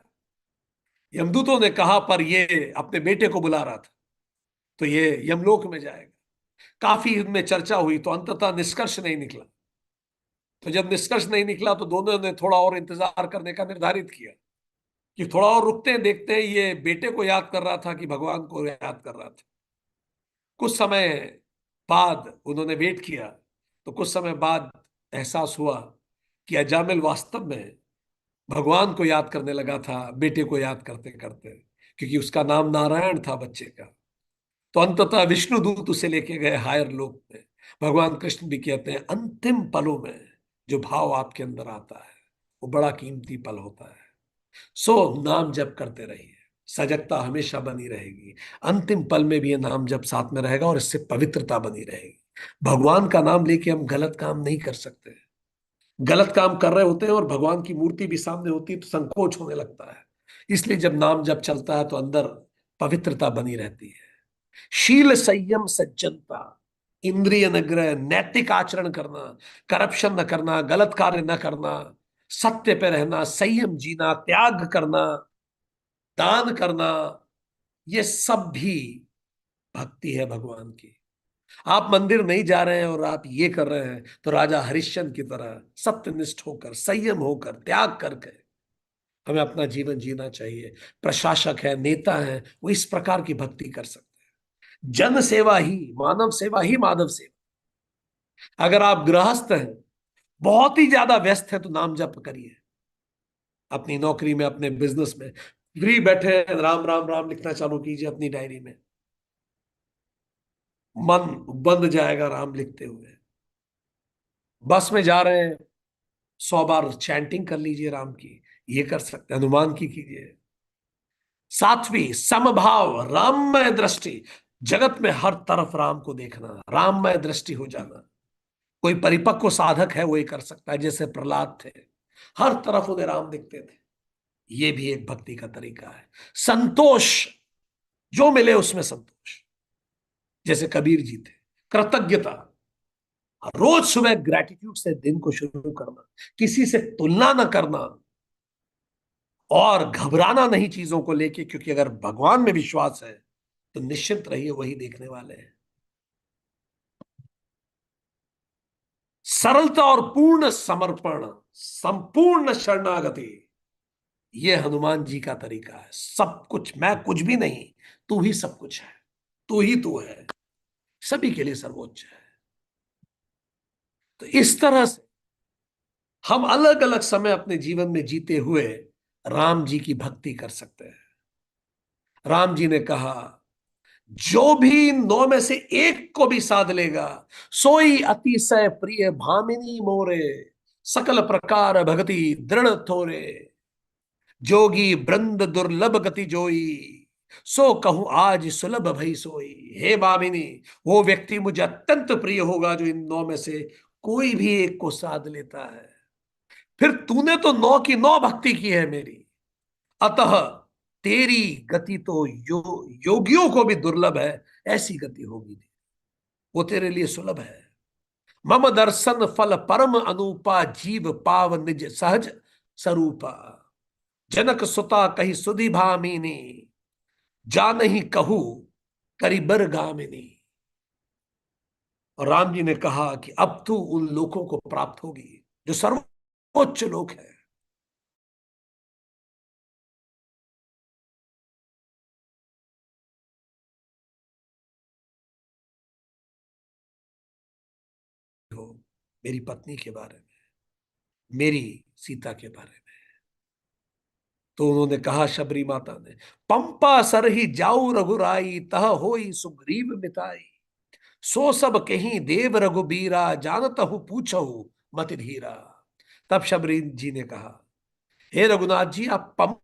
यमदूतों ने कहा, पर ये अपने बेटे को बुला रहा था। तो ये यमलोक में जाएगा। काफी इनमें चर्चा हुई तो अंततः निष्कर्ष नहीं निकला। तो जब निष्कर्ष नहीं निकला तो दोनों ने थोड़ा और इंतजार करने का निर्धारित किया कि थोड़ा और रुकते हैं, देखते हैं ये बेटे को याद कर रहा था कि भगवान को याद कर रहा था। कुछ समय बाद उन्होंने वेट किया, तो कुछ समय बाद एहसास हुआ कि अजामिल वास्तव में भगवान को याद करने लगा था बेटे को याद करते करते, क्योंकि उसका नाम नारायण था बच्चे का। तो अंततः विष्णु दूत उसे लेके गए हायर लोक में। भगवान कृष्ण भी कहते हैं अंतिम पलों में जो भाव आपके अंदर आता है वो बड़ा कीमती पल होता है। सो नाम जप करते रहिए, सजगता हमेशा बनी रहेगी। अंतिम पल में भी ये नाम जप साथ में रहेगा और इससे पवित्रता बनी रहेगी। भगवान का नाम लेके हम गलत काम नहीं कर सकते। गलत काम कर रहे होते हैं और भगवान की मूर्ति भी सामने होती है तो संकोच होने लगता है। इसलिए जब नाम जप चलता है तो अंदर पवित्रता बनी रहती है। शील संयम सज्जनता, इंद्रिय निग्रह, नैतिक आचरण करना, करप्शन न करना, गलत कार्य न करना, सत्य पे रहना, संयम जीना, त्याग करना, दान करना, ये सब भी भक्ति है भगवान की। आप मंदिर नहीं जा रहे हैं और आप ये कर रहे हैं तो राजा हरिश्चंद्र की तरह सत्यनिष्ठ होकर, संयम होकर, त्याग करके हमें अपना जीवन जीना चाहिए। प्रशासक है, नेता है, वो इस प्रकार की भक्ति कर सकते हैं। जन सेवा ही मानव सेवा ही माधव सेवा। अगर आप गृहस्थ हैं, बहुत ही ज्यादा व्यस्त है, तो नाम जप करिए। अपनी नौकरी में, अपने बिजनेस में फ्री बैठे हैं, राम राम राम लिखना चालू कीजिए अपनी डायरी में। मन बंद जाएगा राम लिखते हुए। बस में जा रहे हैं, 100 बार चैंटिंग कर लीजिए राम की। ये कर सकते हैं, हनुमान की कीजिए। सातवीं समभाव राममय दृष्टि। जगत में हर तरफ राम को देखना, राममय दृष्टि हो जाना। कोई परिपक्व साधक है वो ये कर सकता है, जैसे प्रहलाद थे, हर तरफ उन्हें राम दिखते थे। ये भी एक भक्ति का तरीका है। संतोष, जो मिले उसमें संतोष, जैसे कबीर जी थे। कृतज्ञता, रोज सुबह ग्रेटिट्यूड से दिन को शुरू करना, किसी से तुलना न करना और घबराना नहीं चीजों को लेके, क्योंकि अगर भगवान में विश्वास है तो निश्चित रहिए वही देखने वाले हैं। सरलता और पूर्ण समर्पण, संपूर्ण शरणागति, ये हनुमान जी का तरीका है। सब कुछ, मैं कुछ भी नहीं, तू ही सब कुछ है, तू ही तू है, सभी के लिए सर्वोच्च है। तो इस तरह से हम अलग अलग समय अपने जीवन में जीते हुए राम जी की भक्ति कर सकते हैं। राम जी ने कहा, जो भी 9 में से एक को भी साध लेगा, सोई अतिशय प्रिय भामिनी मोरे, सकल प्रकार भगति दृढ़ थोरे, जोगी बृंद दुर्लभ गति जोई, सो कहूं आज सुलभ भई सोई। हे भामिनी, वो व्यक्ति मुझे अत्यंत प्रिय होगा जो इन 9 में से कोई भी एक को साध लेता है। फिर तूने तो 9 की 9 भक्ति की है मेरी, अतः तेरी गति तो योगियों को भी दुर्लभ है, ऐसी गति होगी, वो तेरे लिए सुलभ है। मम दर्शन फल परम अनूपा, जीव पाव निज सहज स्वरूपा, जनक सुता कही सुधि भामिनी, जान ही कहू करी बर गामिनी। और राम जी ने कहा कि अब तू उन लोकों को प्राप्त होगी जो सर्वोच्च लोक है। हो मेरी पत्नी के बारे में, मेरी सीता के बारे में। तो उन्होंने कहा, शबरी माता ने, पंपा सर ही जाऊ रघुराई, तह होई सुग्रीव मिताई, सो सब कहीं देव रघुबीरा, जानत हूं पूछहु मति धीरा। तब शबरी जी ने कहा, हे रघुनाथ जी, आप pump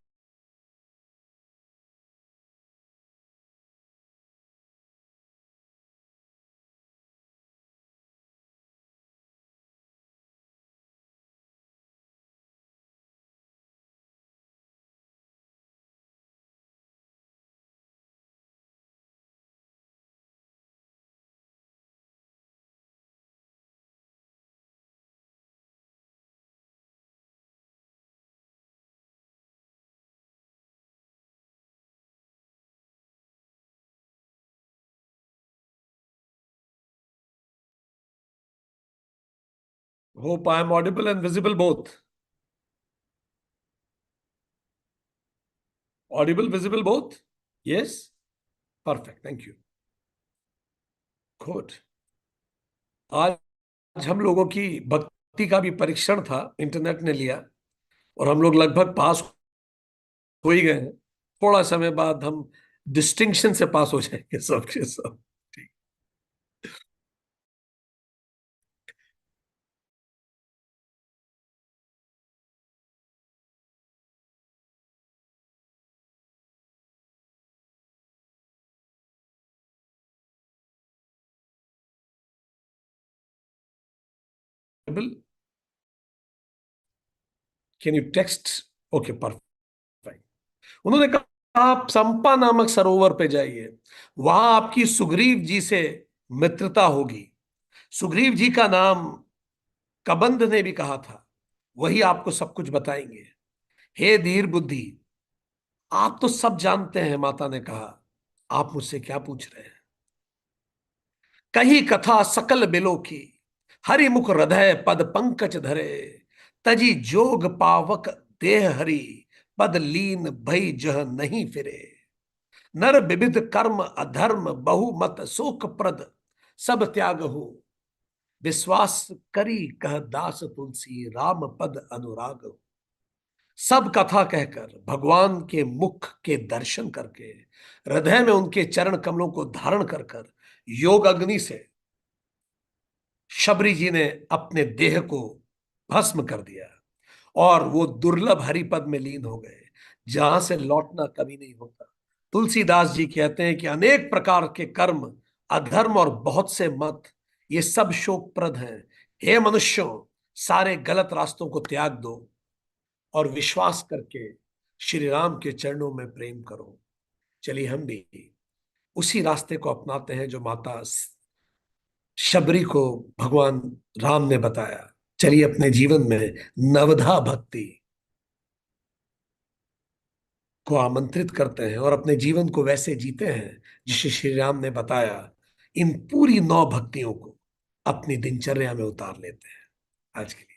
Hope I am audible and visible both. Audible, visible both? Yes? Perfect. Thank you. Good. आज हम लोगों की भक्ति का भी परीक्षण था, इंटरनेट ने लिया, और हम लोग लगभग पास हो ही गए हैं। थोड़ा समय बाद हम डिस्टिंक्शन से पास हो जाएंगे सबके सब। ठीक। Can you text? Okay, perfect. उन्होंने कहा आप संपा नामक सरोवर पे जाइए, वहां आपकी सुग्रीव जी से मित्रता होगी। सुग्रीव जी का नाम कबंध ने भी कहा था, वही आपको सब कुछ बताएंगे। हे धीर बुद्धि, आप तो सब जानते हैं, माता ने कहा, आप मुझसे क्या पूछ रहे हैं? कही कथा सकल बिलो की, हरिमुख हृदय पद पंकज धरे। तजी जोग पावक देह हरि, पद लीन भई जह नहीं फिरे। नर विविध कर्म अधर्म बहुमत शोक प्रद, सब त्याग हो। विश्वास करी कह दास तुलसी, राम पद अनुराग हो। सब कथा कहकर, भगवान के मुख के दर्शन करके, हृदय में उनके चरण कमलों को धारण कर कर, योग अग्नि से शबरी जी ने अपने देह को भस्म कर दिया, और वो दुर्लभ हरिपद में लीन हो गए, जहां से लौटना कभी नहीं होता। तुलसीदास जी कहते हैं कि अनेक प्रकार के कर्म, अधर्म और बहुत से मत, ये सब शोकप्रद हैं। हे मनुष्यों, सारे गलत रास्तों को त्याग दो और विश्वास करके श्री राम के चरणों में प्रेम करो। चलिए हम भी उसी रास्ते को अपनाते हैं जो माता शबरी को भगवान राम ने बताया। चलिए अपने जीवन में नवधा भक्ति को आमंत्रित करते हैं और अपने जीवन को वैसे जीते हैं जिसे श्री राम ने बताया। इन पूरी 9 भक्तियों को अपनी दिनचर्या में उतार लेते हैं। आज के लिए